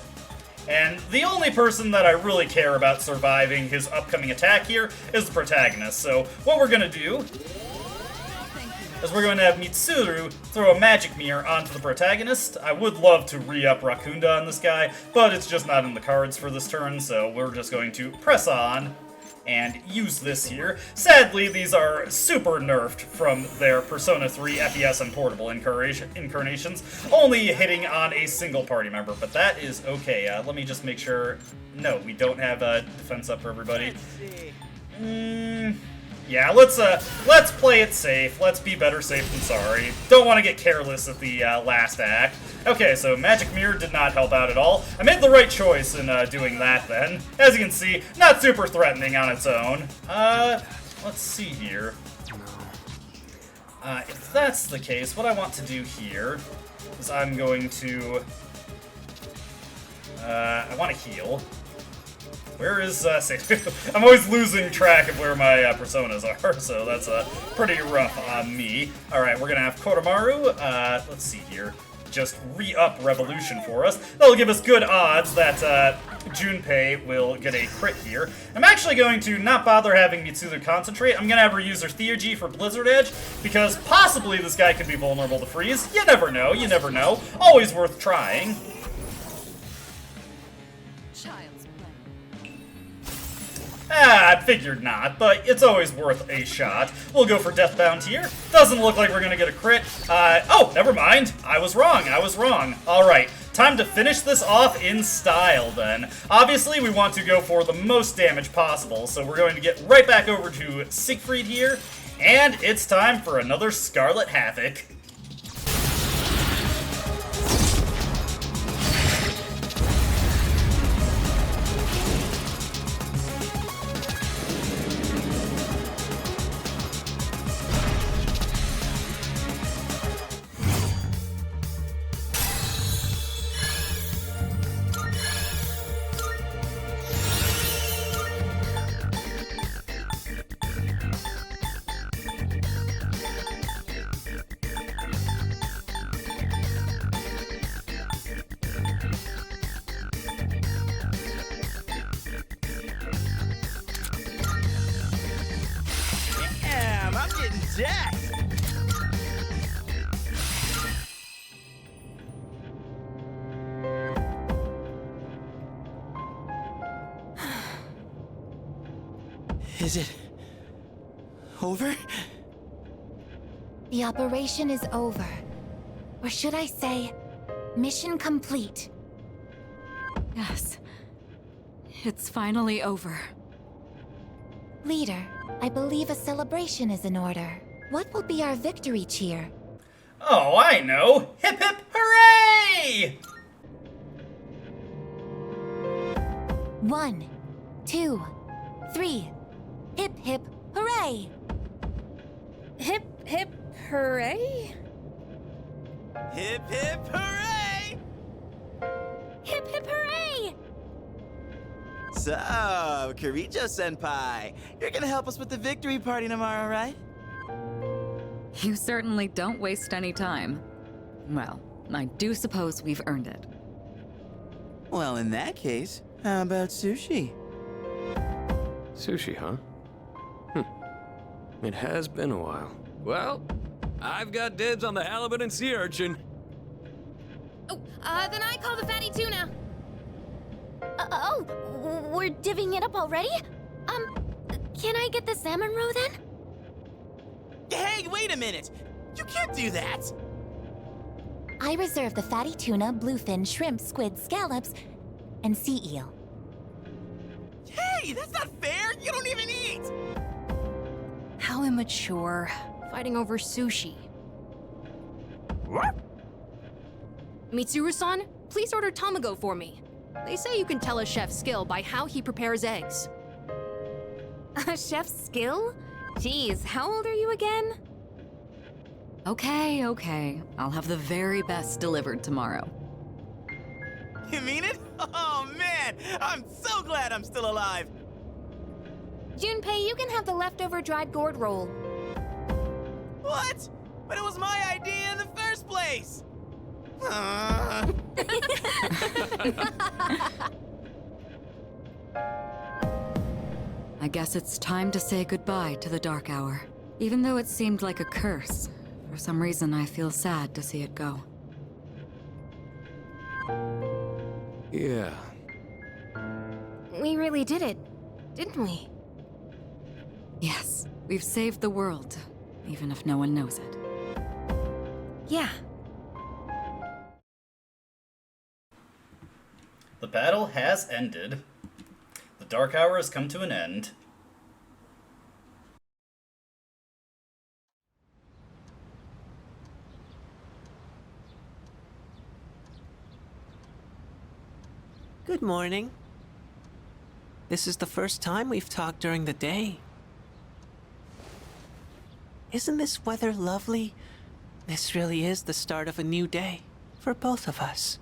And the only person that I really care about surviving his upcoming attack here is the protagonist. So what we're gonna do is we're going to have Mitsuru throw a magic mirror onto the protagonist. I would love to re-up Rakunda on this guy, but it's just not in the cards for this turn, so we're just going to press on and use this here. Sadly, these are super nerfed from their Persona 3 FES and portable incarnations, only hitting on a single party member, but that is okay. Let me just make sure. No, we don't have a defense up for everybody. Yeah, let's play it safe. Let's be better safe than sorry. Don't want to get careless at the last act. Okay, so Magic Mirror did not help out at all. I made the right choice in doing that then. As you can see, not super threatening on its own. Let's see here. If that's the case, what I want to do here is I'm going to... I want to heal. Where is I'm always losing track of where my personas are, so that's pretty rough on me. Alright, we're gonna have Koromaru, let's see here, just re-up Revolution for us. That'll give us good odds that Junpei will get a crit here. I'm actually going to not bother having Mitsuru concentrate. I'm gonna have her use her Theurgy for Blizzard Edge, because possibly this guy could be vulnerable to freeze. You never know, you never know. Always worth trying. I figured not, but it's always worth a shot. We'll go for Deathbound here. Doesn't look like we're gonna get a crit. Oh, never mind. I was wrong. Alright, time to finish this off in style then. Obviously, we want to go for the most damage possible, so we're going to get right back over to Siegfried here, and it's time for another Scarlet Havoc. Jack! Is it over? The operation is over. Or should I say, mission complete. Yes. It's finally over. Leader, I believe a celebration is in order. What will be our victory cheer? Oh, I know! Hip hip hooray! 1, 2, 3. Hip hip hooray! Hip hip hooray? Hip hip hooray! Hip hip hooray! So, Kirijo-senpai, you're gonna help us with the victory party tomorrow, right? You certainly don't waste any time. Well, I do suppose we've earned it. Well, in that case, how about sushi? Sushi, huh? It has been a while. Well, I've got dibs on the halibut and sea urchin. Oh, then I call the fatty tuna. Oh, we're divvying it up already? Can I get the salmon roe then? Hey, wait a minute! You can't do that! I reserve the fatty tuna, bluefin, shrimp, squid, scallops, and sea eel. Hey, that's not fair! You don't even eat! How immature. Fighting over sushi. What? Mitsuru-san, please order tamago for me. They say you can tell a chef's skill by how he prepares eggs. A chef's skill? Geez, how old are you again? Okay, okay. I'll have the very best delivered tomorrow. You mean it? Oh man, I'm so glad I'm still alive. Junpei, you can have the leftover dried gourd roll. What? But it was my idea in the first place. I guess it's time to say goodbye to the Dark Hour. Even though it seemed like a curse, for some reason I feel sad to see it go. Yeah. We really did it, didn't we? Yes, we've saved the world, even if no one knows it. Yeah. The battle has ended. The Dark Hour has come to an end. Good morning. This is the first time we've talked during the day. Isn't this weather lovely? This really is the start of a new day for both of us.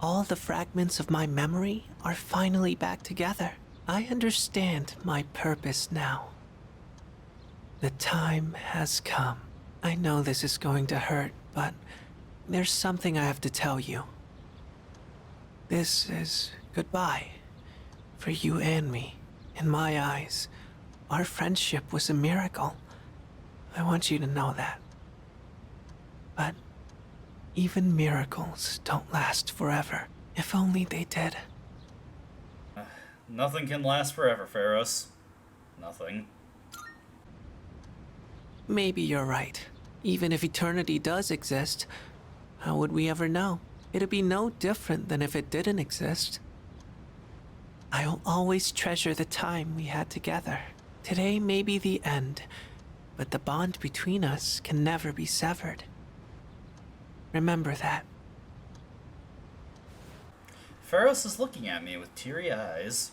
All the fragments of my memory are finally back together. I understand my purpose now. The time has come. I know this is going to hurt, but there's something I have to tell you. This is goodbye for you and me. In my eyes, our friendship was a miracle. I want you to know that. But even miracles don't last forever. If only they did. Nothing can last forever, Pharos. Nothing. Maybe you're right. Even if eternity does exist, how would we ever know? It'd be no different than if it didn't exist. I'll always treasure the time we had together. Today may be the end, but the bond between us can never be severed. Remember that. Pharos is looking at me with teary eyes.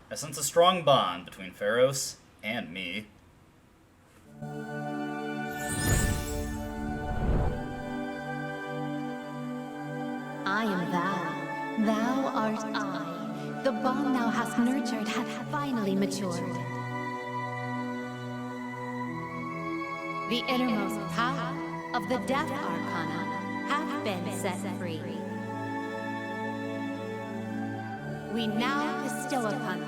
I sense a strong bond between Pharos and me. I am thou, thou art I. The bond thou hast nurtured hath finally matured. The innermost power of the Death Arcana hath been set free. We now bestow upon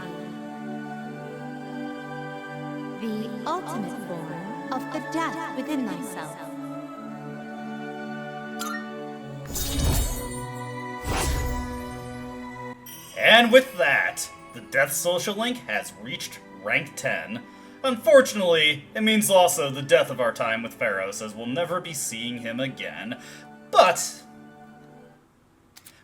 thee the ultimate form of the death within thyself. And with that, the Death Social Link has reached rank 10. Unfortunately, it means also the death of our time with Pharos, as we'll never be seeing him again. But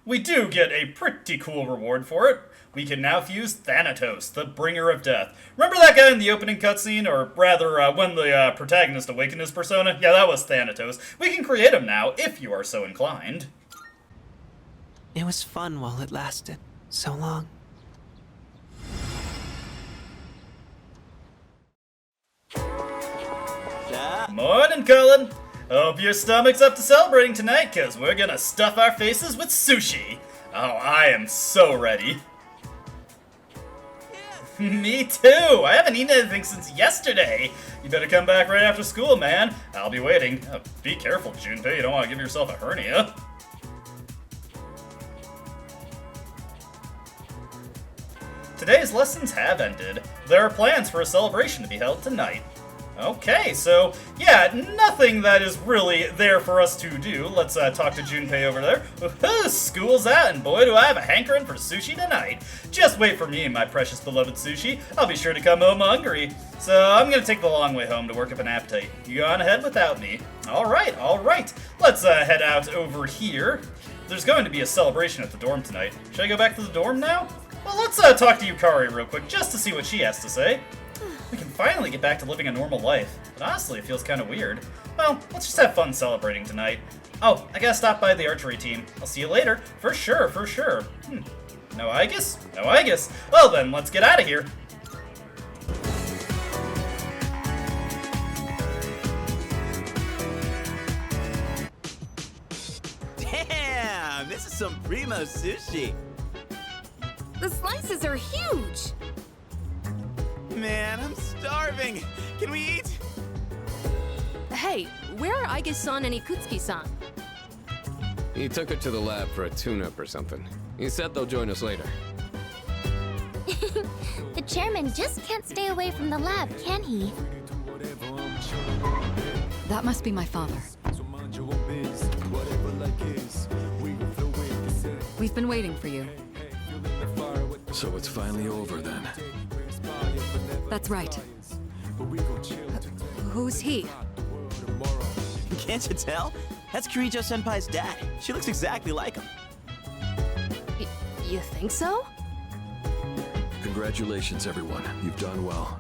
we do get a pretty cool reward for it. We can now fuse Thanatos, the Bringer of Death. Remember that guy in the opening cutscene? Or rather, when the protagonist awakened his persona? Yeah, that was Thanatos. We can create him now, if you are so inclined. It was fun while it lasted. So long. Morning, Cullen. Hope your stomach's up to celebrating tonight, cause we're gonna stuff our faces with sushi. Oh, I am so ready. Me too! I haven't eaten anything since yesterday. You better come back right after school, man. I'll be waiting. Be careful, Junpei. You don't want to give yourself a hernia. Today's lessons have ended. There are plans for a celebration to be held tonight. Okay, so, yeah, nothing that is really there for us to do. Let's talk to Junpei over there. Woohoo, school's out, and boy do I have a hankering for sushi tonight. Just wait for me, my precious beloved sushi. I'll be sure to come home hungry. So I'm gonna take the long way home to work up an appetite. You go on ahead without me. Alright, alright. Let's head out over here. There's going to be a celebration at the dorm tonight. Should I go back to the dorm now? Well, let's talk to Yukari real quick, just to see what she has to say. We can finally get back to living a normal life, but honestly, it feels kind of weird. Well, let's just have fun celebrating tonight. Oh, I gotta stop by the archery team. I'll see you later. For sure, for sure. No Aegis? No Aegis. Well then, let's get out of here. Damn, this is some primo sushi. The slices are huge! Man, I'm starving. Can we eat? Hey, where are Aige-san and Ikutsuki-san? He took her to the lab for a tune-up or something. He said they'll join us later. The chairman just can't stay away from the lab, can he? That must be my father. We've been waiting for you. So it's finally over then. That's right. Who's he? Can't you tell? That's Kirijo-senpai's dad. She looks exactly like him. You think so? Congratulations, everyone. You've done well.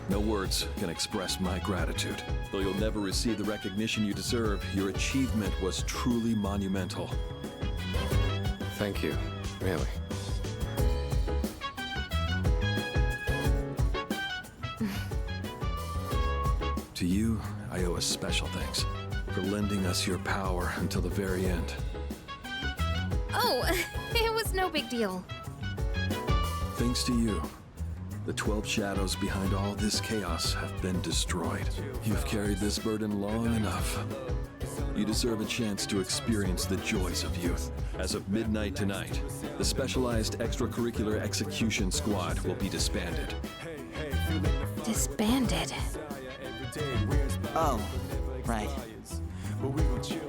No words can express my gratitude. Though you'll never receive the recognition you deserve, your achievement was truly monumental. Thank you, really. To you, I owe a special thanks for lending us your power until the very end. Oh, it was no big deal. Thanks to you, the 12 shadows behind all this chaos have been destroyed. You've carried this burden long enough. You deserve a chance to experience the joys of youth. As of midnight tonight, the specialized extracurricular execution squad will be disbanded. Disbanded? Oh, right.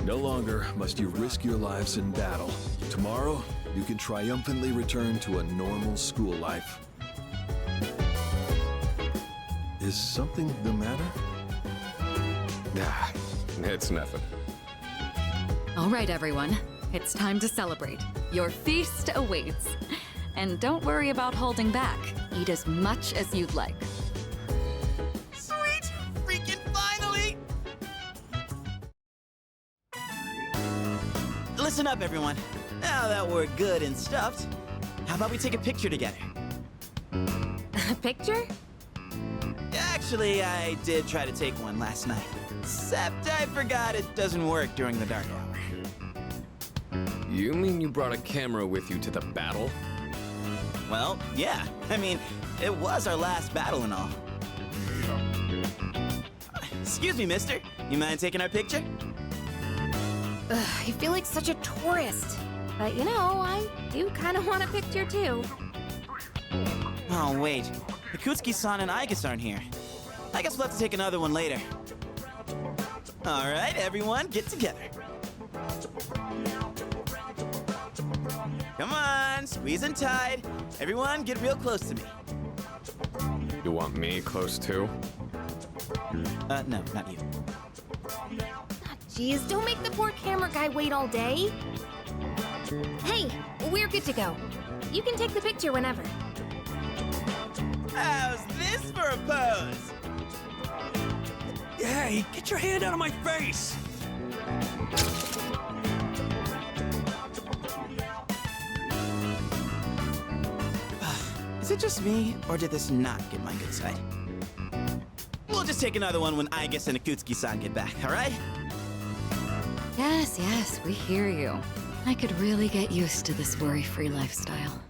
No longer must you risk your lives in battle. Tomorrow, you can triumphantly return to a normal school life. Is something the matter? Nah, it's nothing. All right, everyone. It's time to celebrate. Your feast awaits. And don't worry about holding back. Eat as much as you'd like. Sweet! Freaking finally! Listen up, everyone. Now that we're good and stuffed, how about we take a picture together? A picture? Actually, I did try to take one last night. Except I forgot it doesn't work during the dark hour. You mean you brought a camera with you to the battle? Well, yeah. I mean, it was our last battle and all. Excuse me, mister. You mind taking our picture? I feel like such a tourist. But you know, I do kind of want a picture too. Oh, wait. Ikutsuki-san and Aigis aren't here. I guess we'll have to take another one later. All right, everyone, get together. Come on, squeeze and tight. Everyone, get real close to me. You want me close too? No, not you. Jeez, don't make the poor camera guy wait all day. Hey, we're good to go. You can take the picture whenever. How's this for a pose? Hey, get your hand out of my face! Is it just me, or did this not get my good side? We'll just take another one when Aigis and Ikutsuki-san get back, all right? Yes, yes, we hear you. I could really get used to this worry-free lifestyle.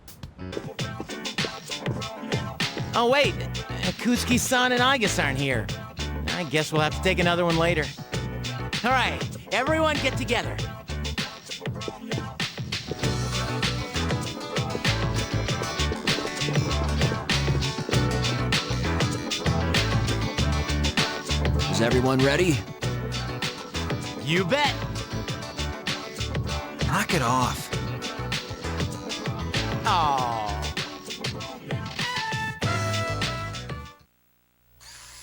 Oh, wait. Ikutsuki-san and Aigis aren't here. I guess we'll have to take another one later. All right, everyone get together. Is everyone ready? You bet. Knock it off. Oh.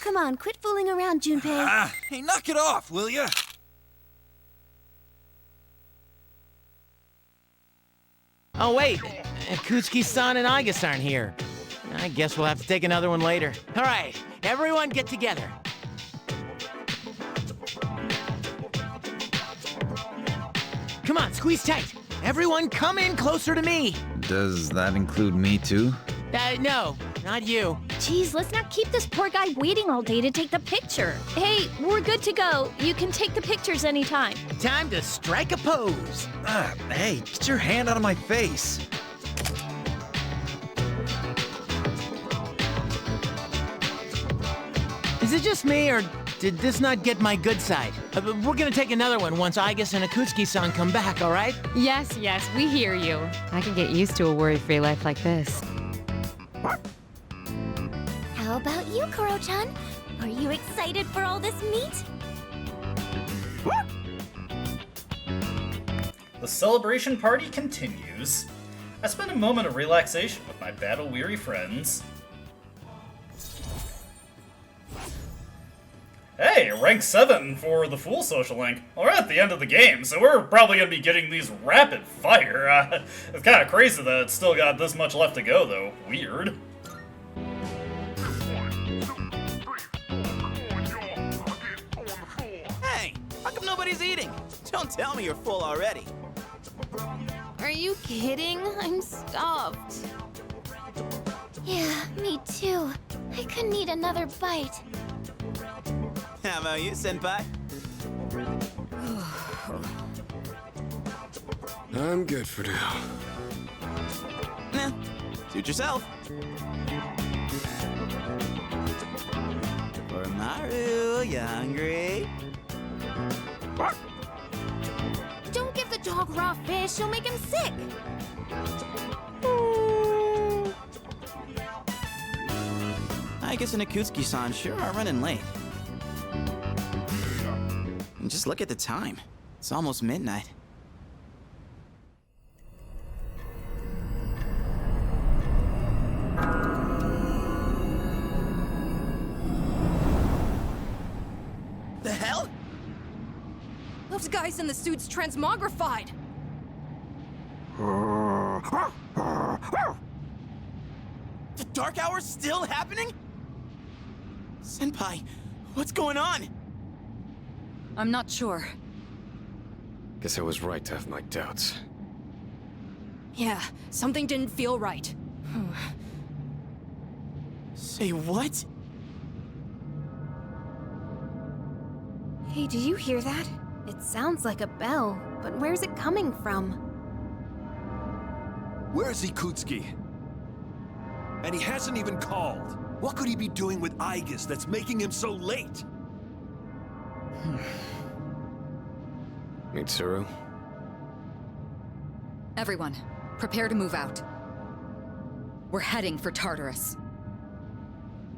Come on, quit fooling around, Junpei. Hey, knock it off, will ya? Oh, wait. Ikutsuki-san and Aigis aren't here. I guess we'll have to take another one later. All right, everyone get together. Come on, squeeze tight. Everyone come in closer to me. Does that include me too? No, not you. Geez, let's not keep this poor guy waiting all day to take the picture. Hey, we're good to go. You can take the pictures anytime. Time to strike a pose. Hey, get your hand out of my face. Is it just me, or did this not get my good side? We're gonna take another one once Aigis and Akutsuki-san come back, all right? Yes, we hear you. I can get used to a worry-free life like this. How about you, Koro-chan? Are you excited for all this meat? The celebration party continues. I spend a moment of relaxation with my battle-weary friends. Hey, rank 7 for the Fool social link. Well, we're at the end of the game, so we're probably going to be getting these rapid fire. It's kind of crazy that it's still got this much left to go, though. Weird. Hey, how come nobody's eating? Don't tell me you're full already. Are you kidding? I'm stuffed. Yeah, me too. I couldn't eat another bite. How about you, Senpai? I'm good for now. Nah, suit yourself. Maru, you hungry? Don't give the dog raw fish, you'll make him sick. Aigis and Akutsuki-san sure are running late. And just look at the time. It's almost midnight. The hell? Those guys in the suits transmogrified. The Dark Hour's still happening? Senpai, what's going on? I'm not sure. Guess I was right to have my doubts. Yeah, something didn't feel right. Say what? Hey, did you hear that? It sounds like a bell, but where's it coming from? Where's Ikutsuki? And he hasn't even called. What could he be doing with Aigis that's making him so late? Mitsuru? Everyone, prepare to move out. We're heading for Tartarus.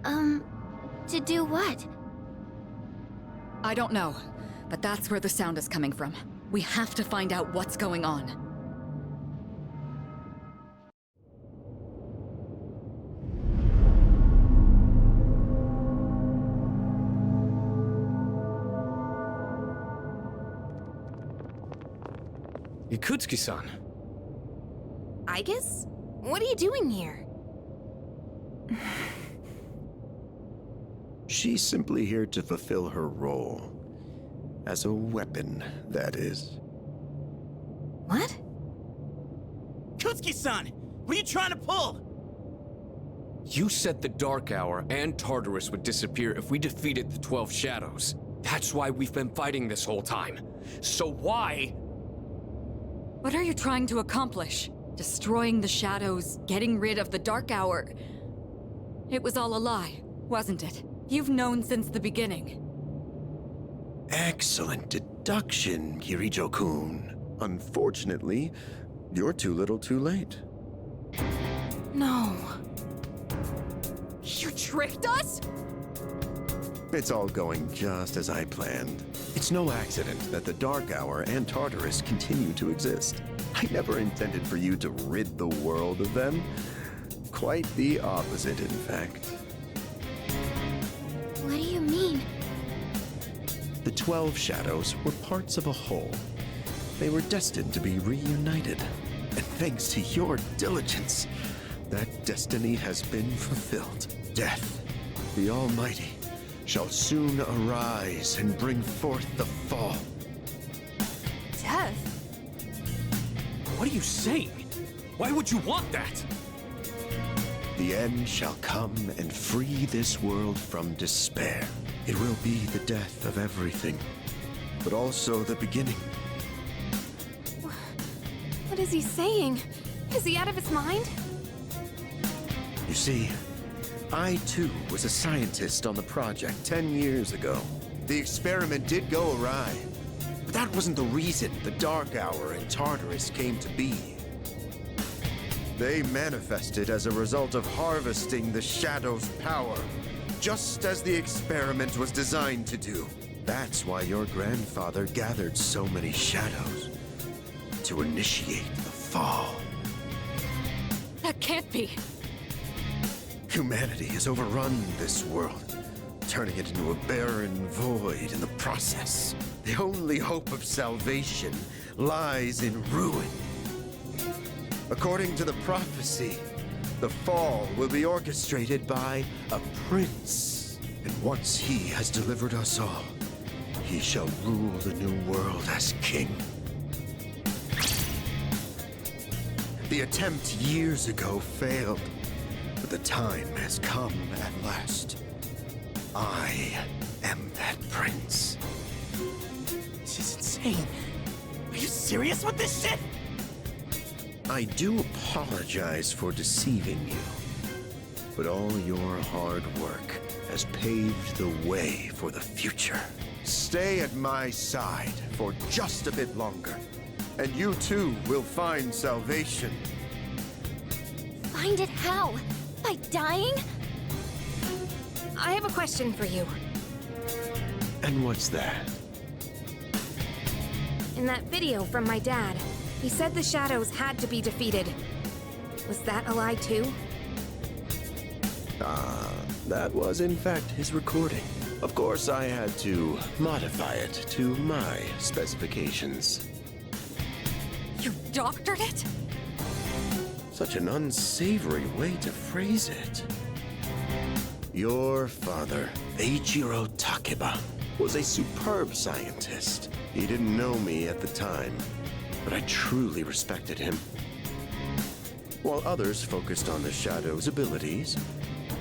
To do what? I don't know, but that's where the sound is coming from. We have to find out what's going on. Ikutsuki-san. Aigis? What are you doing here? She's simply here to fulfill her role. As a weapon, that is. What? Kutsuki-san! What are you trying to pull? You said the Dark Hour and Tartarus would disappear if we defeated the 12 Shadows. That's why we've been fighting this whole time. So why? What are you trying to accomplish? Destroying the Shadows, getting rid of the Dark Hour. It was all a lie, wasn't it? You've known since the beginning. Excellent deduction, Kirijo-kun. Unfortunately, you're too little too late. No. You tricked us? It's all going just as I planned. It's no accident that the Dark Hour and Tartarus continue to exist. I never intended for you to rid the world of them. Quite the opposite, in fact. What do you mean? The 12 Shadows were parts of a whole. They were destined to be reunited. And thanks to your diligence, that destiny has been fulfilled. Death, the Almighty, shall soon arise and bring forth the fall. Death? are you saying? Why would you want that? The end shall come and free this world from despair. It will be the death of everything, but also the beginning. What is he saying? Is he out of his mind? You see, I too was a scientist on the project 10 years ago. The experiment did go awry, but that wasn't the reason the Dark Hour and Tartarus came to be. They manifested as a result of harvesting the Shadow's power, just as the experiment was designed to do. That's why your grandfather gathered so many shadows, to initiate the fall. That can't be. Humanity has overrun this world, turning it into a barren void in the process. The only hope of salvation lies in ruin. According to the prophecy, the fall will be orchestrated by a prince. And once he has delivered us all, he shall rule the new world as king. The attempt years ago failed, but the time has come at last. I am that prince. This is insane. Are you serious with this shit? I do apologize for deceiving you, but all your hard work has paved the way for the future. Stay at my side for just a bit longer, and you too will find salvation. Find it how? By dying? I have a question for you. And what's that? In that video from my dad, he said the shadows had to be defeated. Was that a lie too? That was in fact his recording. Of course, I had to modify it to my specifications. You doctored it? Such an unsavory way to phrase it. Your father, Eiichiro Takeba, was a superb scientist. He didn't know me at the time, but I truly respected him. While others focused on the Shadow's abilities,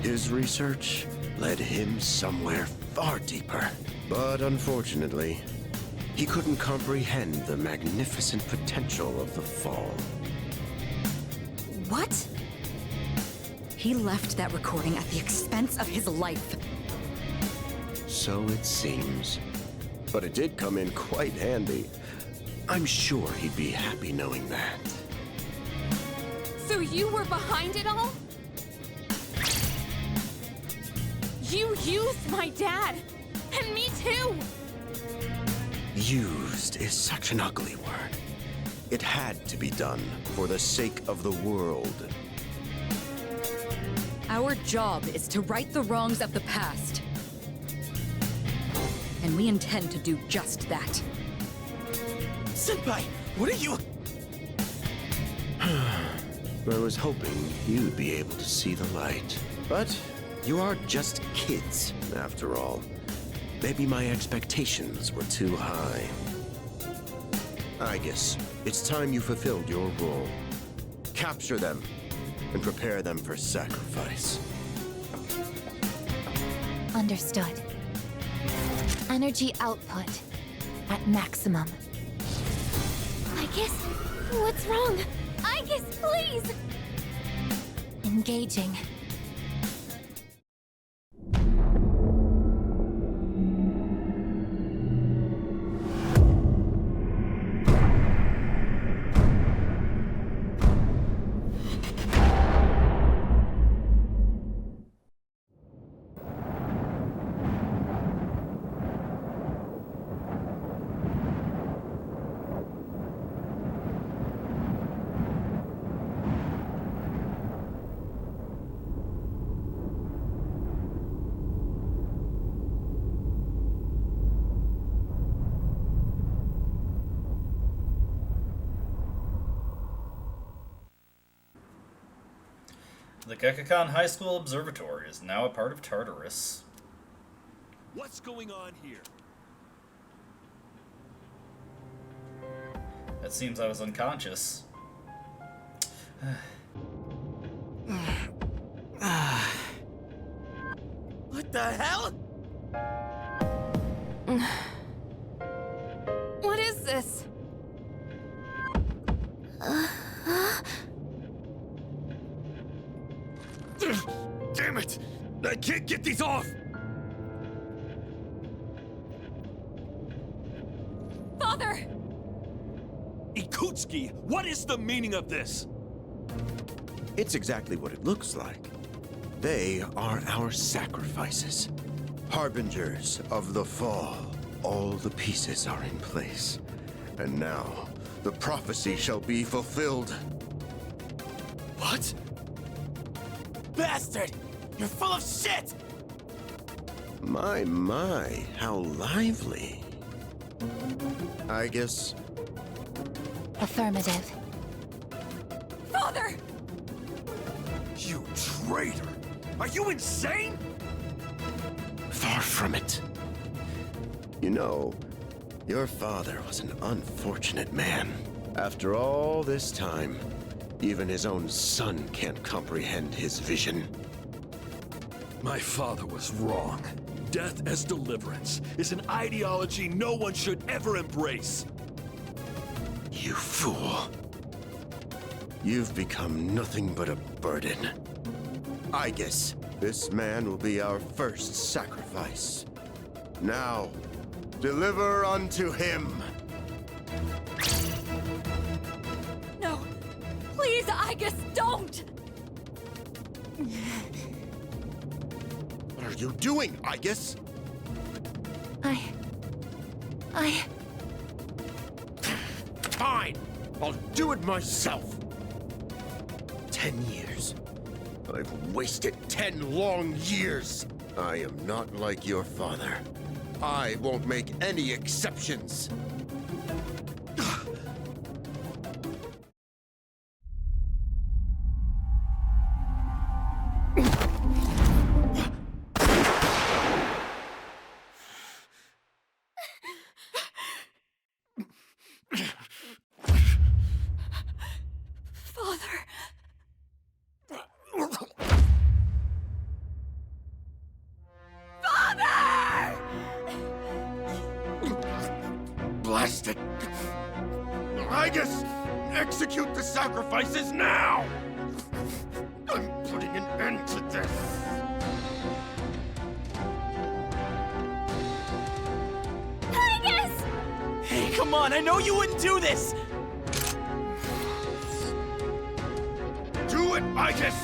his research led him somewhere far deeper. But unfortunately, he couldn't comprehend the magnificent potential of the fall. What? He left that recording at the expense of his life. So it seems. But it did come in quite handy. I'm sure he'd be happy knowing that. So you were behind it all? You used my dad! And me too! Used is such an ugly word. It had to be done for the sake of the world. Our job is to right the wrongs of the past. And we intend to do just that. Senpai, what are you... I was hoping you'd be able to see the light. But you are just kids, after all. Maybe my expectations were too high. I guess it's time you fulfilled your role. Capture them and prepare them for sacrifice. Understood. Energy output at maximum. I guess... What's wrong? I guess, please! Engaging. The Gekkakan High School Observatory is now a part of Tartarus. What's going on here? It seems I was unconscious. What the hell? What is this? Damn it! I can't get these off! Father! Ikutsuki, what is the meaning of this? It's exactly what it looks like. They are our sacrifices. Harbingers of the fall. All the pieces are in place. And now, the prophecy shall be fulfilled. What? Bastard! You're full of shit! My, how lively. I guess... Affirmative. Father! You traitor! Are you insane? Far from it. You know, your father was an unfortunate man. After all this time, even his own son can't comprehend his vision. My father was wrong. Death as deliverance is an ideology no one should ever embrace. You fool. You've become nothing but a burden. I guess this man will be our first sacrifice. Now, deliver unto him. No! Please, Aigis, don't! What are you doing, Aigis? Fine! I'll do it myself! 10 years. I've wasted 10 long years! I am not like your father. I won't make any exceptions! Father! Father! Blast it! Aigis! Execute the sacrifices now! I'm putting an end to this! Aigis! Hey, come on, I know you wouldn't do this! Do it, Aigis!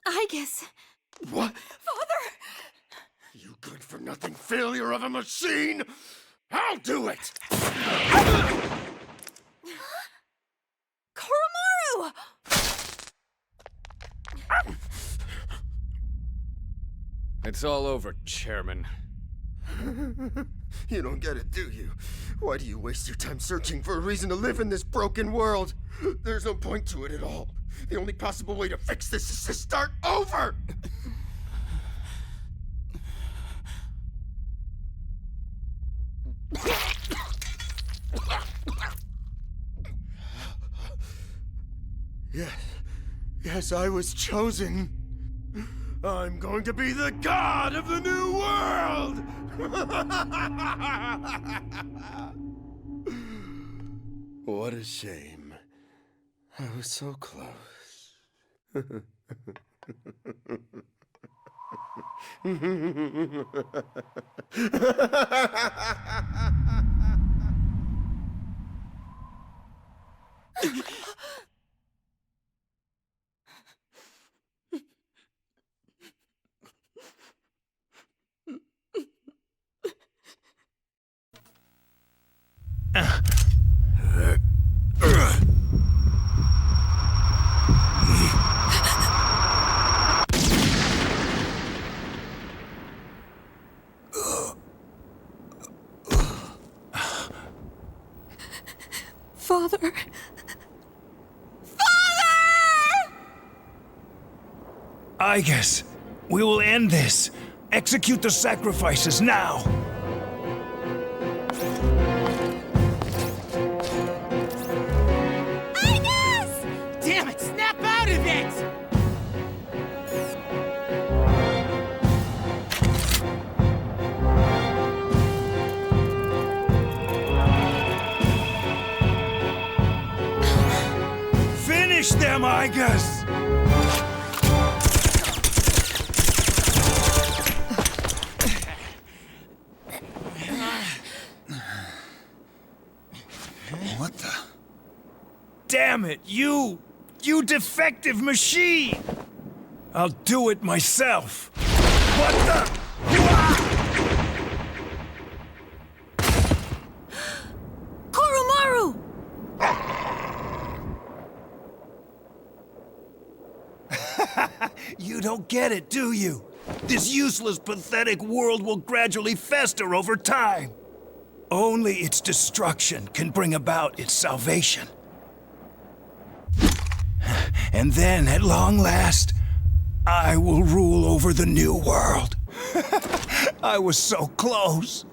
Aigis! What? Father! You good-for-nothing failure of a machine! I'll do it! Koromaru! It's all over, Chairman. You don't get it, do you? Why do you waste your time searching for a reason to live in this broken world? There's no point to it at all. The only possible way to fix this is to start over! Yes, I was chosen. I'm going to be the god of the new world! What a shame. I was so close. I guess we will end this. Execute the sacrifices now. Damn it, snap out of it! Finish them, Igus! What the? Damn it, you defective machine! I'll do it myself. What the? Koromaru! You don't get it, do you? This useless, pathetic world will gradually fester over time. Only its destruction can bring about its salvation. And then, at long last, I will rule over the new world. I was so close.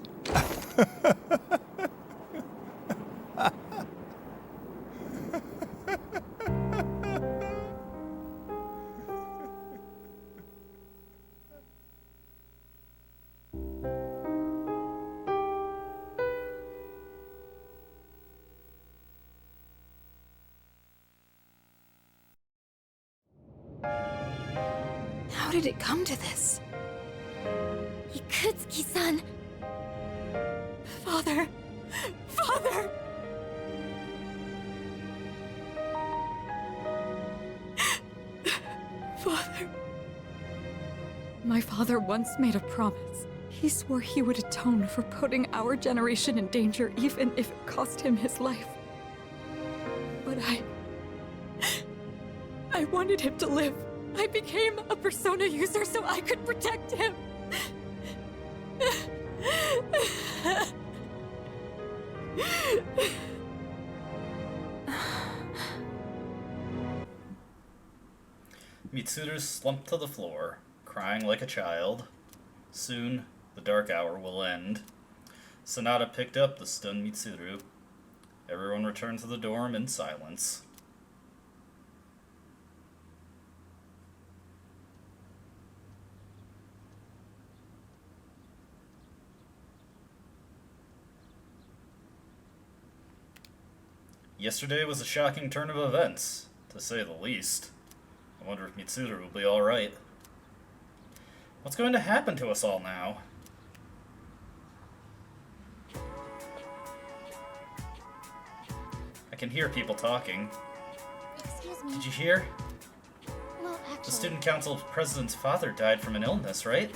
How did it come to this? Ikutsuki-san! Father! Father! Father. My father once made a promise. He swore he would atone for putting our generation in danger even if it cost him his life. But I wanted him to live. I became a Persona user so I could protect him. Mitsuru slumped to the floor, crying like a child. Soon, the dark hour will end. Sonata picked up the stunned Mitsuru. Everyone returned to the dorm in silence. Yesterday was a shocking turn of events, to say the least. I wonder if Mitsuru will be alright. What's going to happen to us all now? I can hear people talking. Excuse me. Did you hear? Well, The actually... student council president's father died from an illness, right?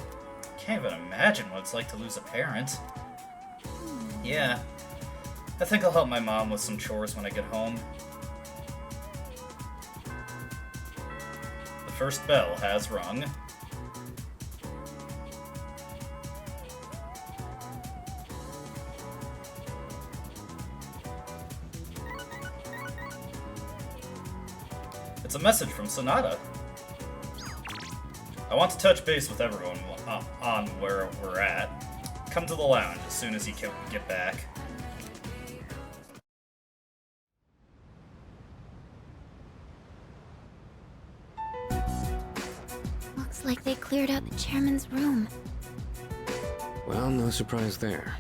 Can't even imagine what it's like to lose a parent. Yeah. I think I'll help my mom with some chores when I get home. The first bell has rung. It's a message from Sonata. I want to touch base with everyone on where we're at. Come to the lounge as soon as you can get back. Looks like they cleared out the chairman's room. Well, no surprise there.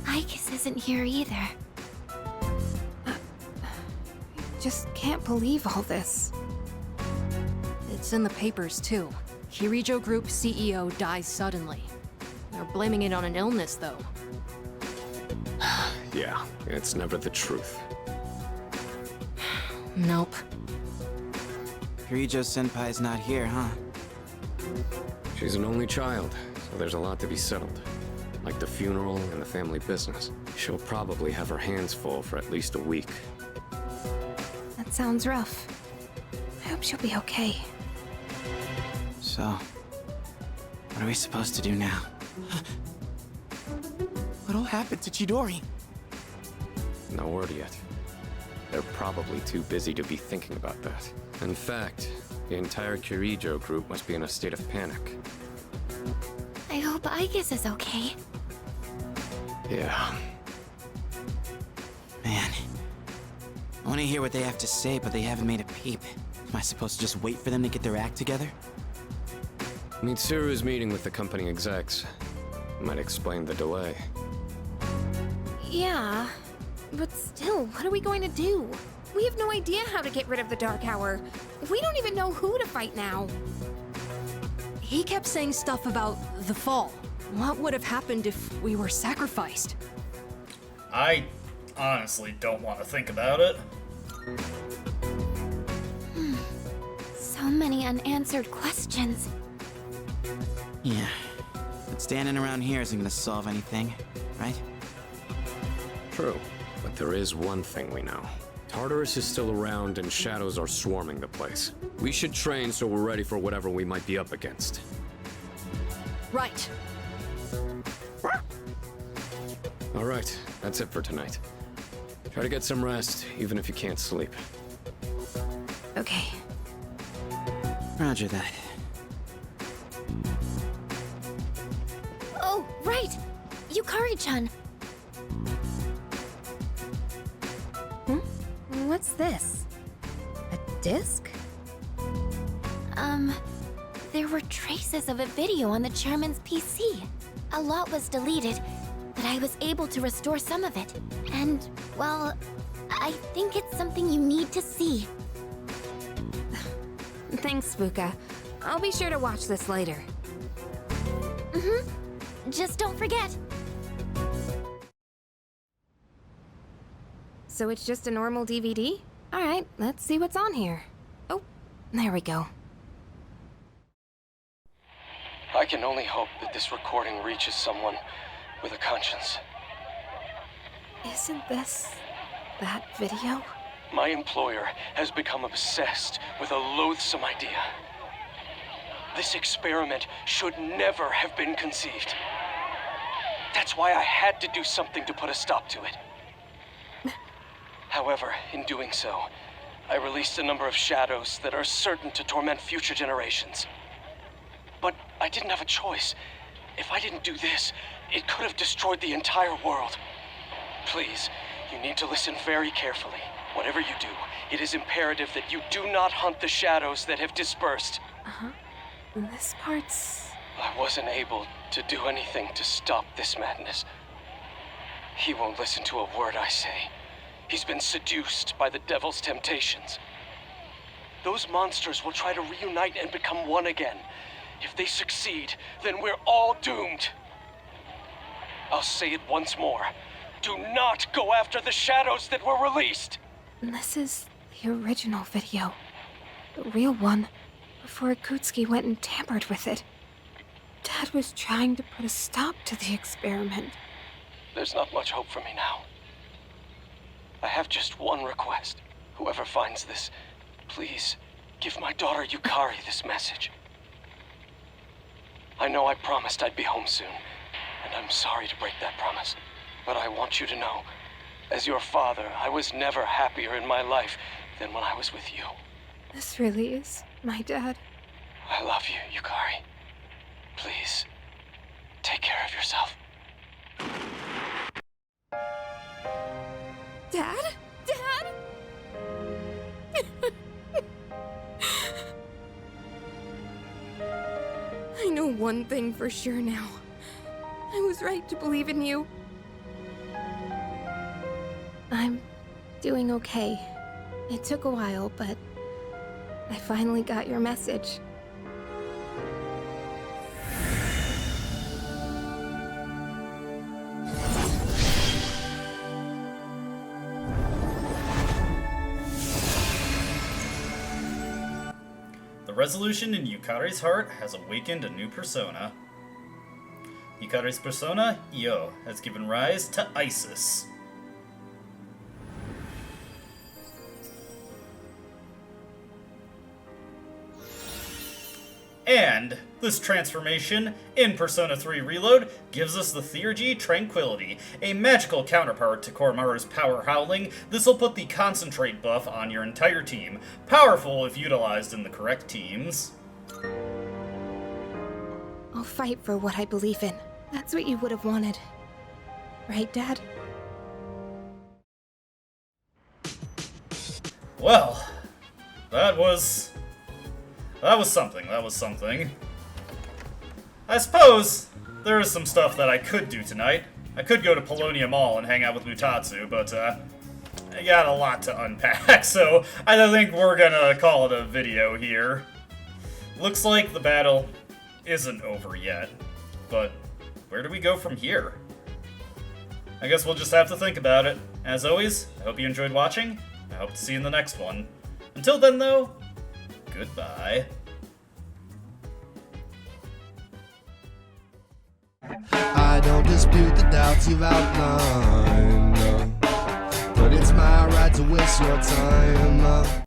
Icus isn't here either. Just can't believe all this. It's in the papers, too. Kirijo Group CEO dies suddenly. They're blaming it on an illness, though. Yeah, it's never the truth. Nope. Kirijo-senpai's not here, huh? She's an only child, so there's a lot to be settled. Like the funeral and the family business. She'll probably have her hands full for at least a week. That sounds rough. I hope she'll be okay. So, what are we supposed to do now? What all happened to Chidori? No word yet. They're probably too busy to be thinking about that. In fact, The entire Kirijo group must be in a state of panic. I hope Aigis is okay. Yeah. Man, I want to hear what they have to say, but they haven't made a peep. Am I supposed to just wait for them to get their act together? Mitsuru's meeting with the company execs. Might explain the delay. Yeah, but still, what are we going to do? We have no idea how to get rid of the Dark Hour. We don't even know who to fight now. He kept saying stuff about the fall. What would have happened if we were sacrificed? I honestly don't want to think about it. So many unanswered questions. Yeah. But standing around here isn't gonna solve anything, right? True. But there is one thing we know. Tartarus is still around and shadows are swarming the place. We should train so we're ready for whatever we might be up against. Right. Alright, that's it for tonight. Try to get some rest, even if you can't sleep. Okay. Roger that. Oh, right! Yukari-chan! What's this? A disc? There were traces of a video on the chairman's PC. A lot was deleted, but I was able to restore some of it. And, well, I think it's something you need to see. Thanks, Fuka. I'll be sure to watch this later. Just don't forget. So it's just a normal DVD? Alright, let's see what's on here. Oh, there we go. I can only hope that this recording reaches someone with a conscience. Isn't this that video? My employer has become obsessed with a loathsome idea. This experiment should never have been conceived. That's why I had to do something to put a stop to it. However, in doing so, I released a number of shadows that are certain to torment future generations. But I didn't have a choice. If I didn't do this, it could have destroyed the entire world. Please, you need to listen very carefully. Whatever you do, it is imperative that you do not hunt the shadows that have dispersed. This part's... I wasn't able to do anything to stop this madness. He won't listen to a word I say. He's been seduced by the devil's temptations. Those monsters will try to reunite and become one again. If they succeed, then we're all doomed. I'll say it once more. Do not go after the shadows that were released! This is the original video. The real one, before Akutsuki went and tampered with it. Dad was trying to put a stop to the experiment. There's not much hope for me now. I have just one request. Whoever finds this, please give my daughter Yukari this message. I know I promised I'd be home soon, and I'm sorry to break that promise. But I want you to know, as your father, I was never happier in my life than when I was with you. This really is my dad. I love you, Yukari. Please, take care of yourself. Dad? Dad? I know one thing for sure now. I was right to believe in you. I'm doing okay. It took a while, but I finally got your message. The resolution in Yukari's heart has awakened a new persona. Yukari's persona, Io, has given rise to Isis. And this transformation in Persona 3 Reload gives us the Theurgy Tranquility, a magical counterpart to Koromaru's Power Howling. This will put the Concentrate buff on your entire team, powerful if utilized in the correct teams. I'll fight for what I believe in. That's what you would have wanted. Right, Dad? Well, that was something. That was something. I suppose there is some stuff that I could do tonight. I could go to Paulownia Mall and hang out with Mutatsu, but I got a lot to unpack, so I don't think we're gonna call it a video here. Looks like the battle isn't over yet, but where do we go from here? I guess we'll just have to think about it. As always, I hope you enjoyed watching. I hope to see you in the next one. Until then, though, goodbye. I don't dispute the doubts you've outlined, but it's my right to waste your time.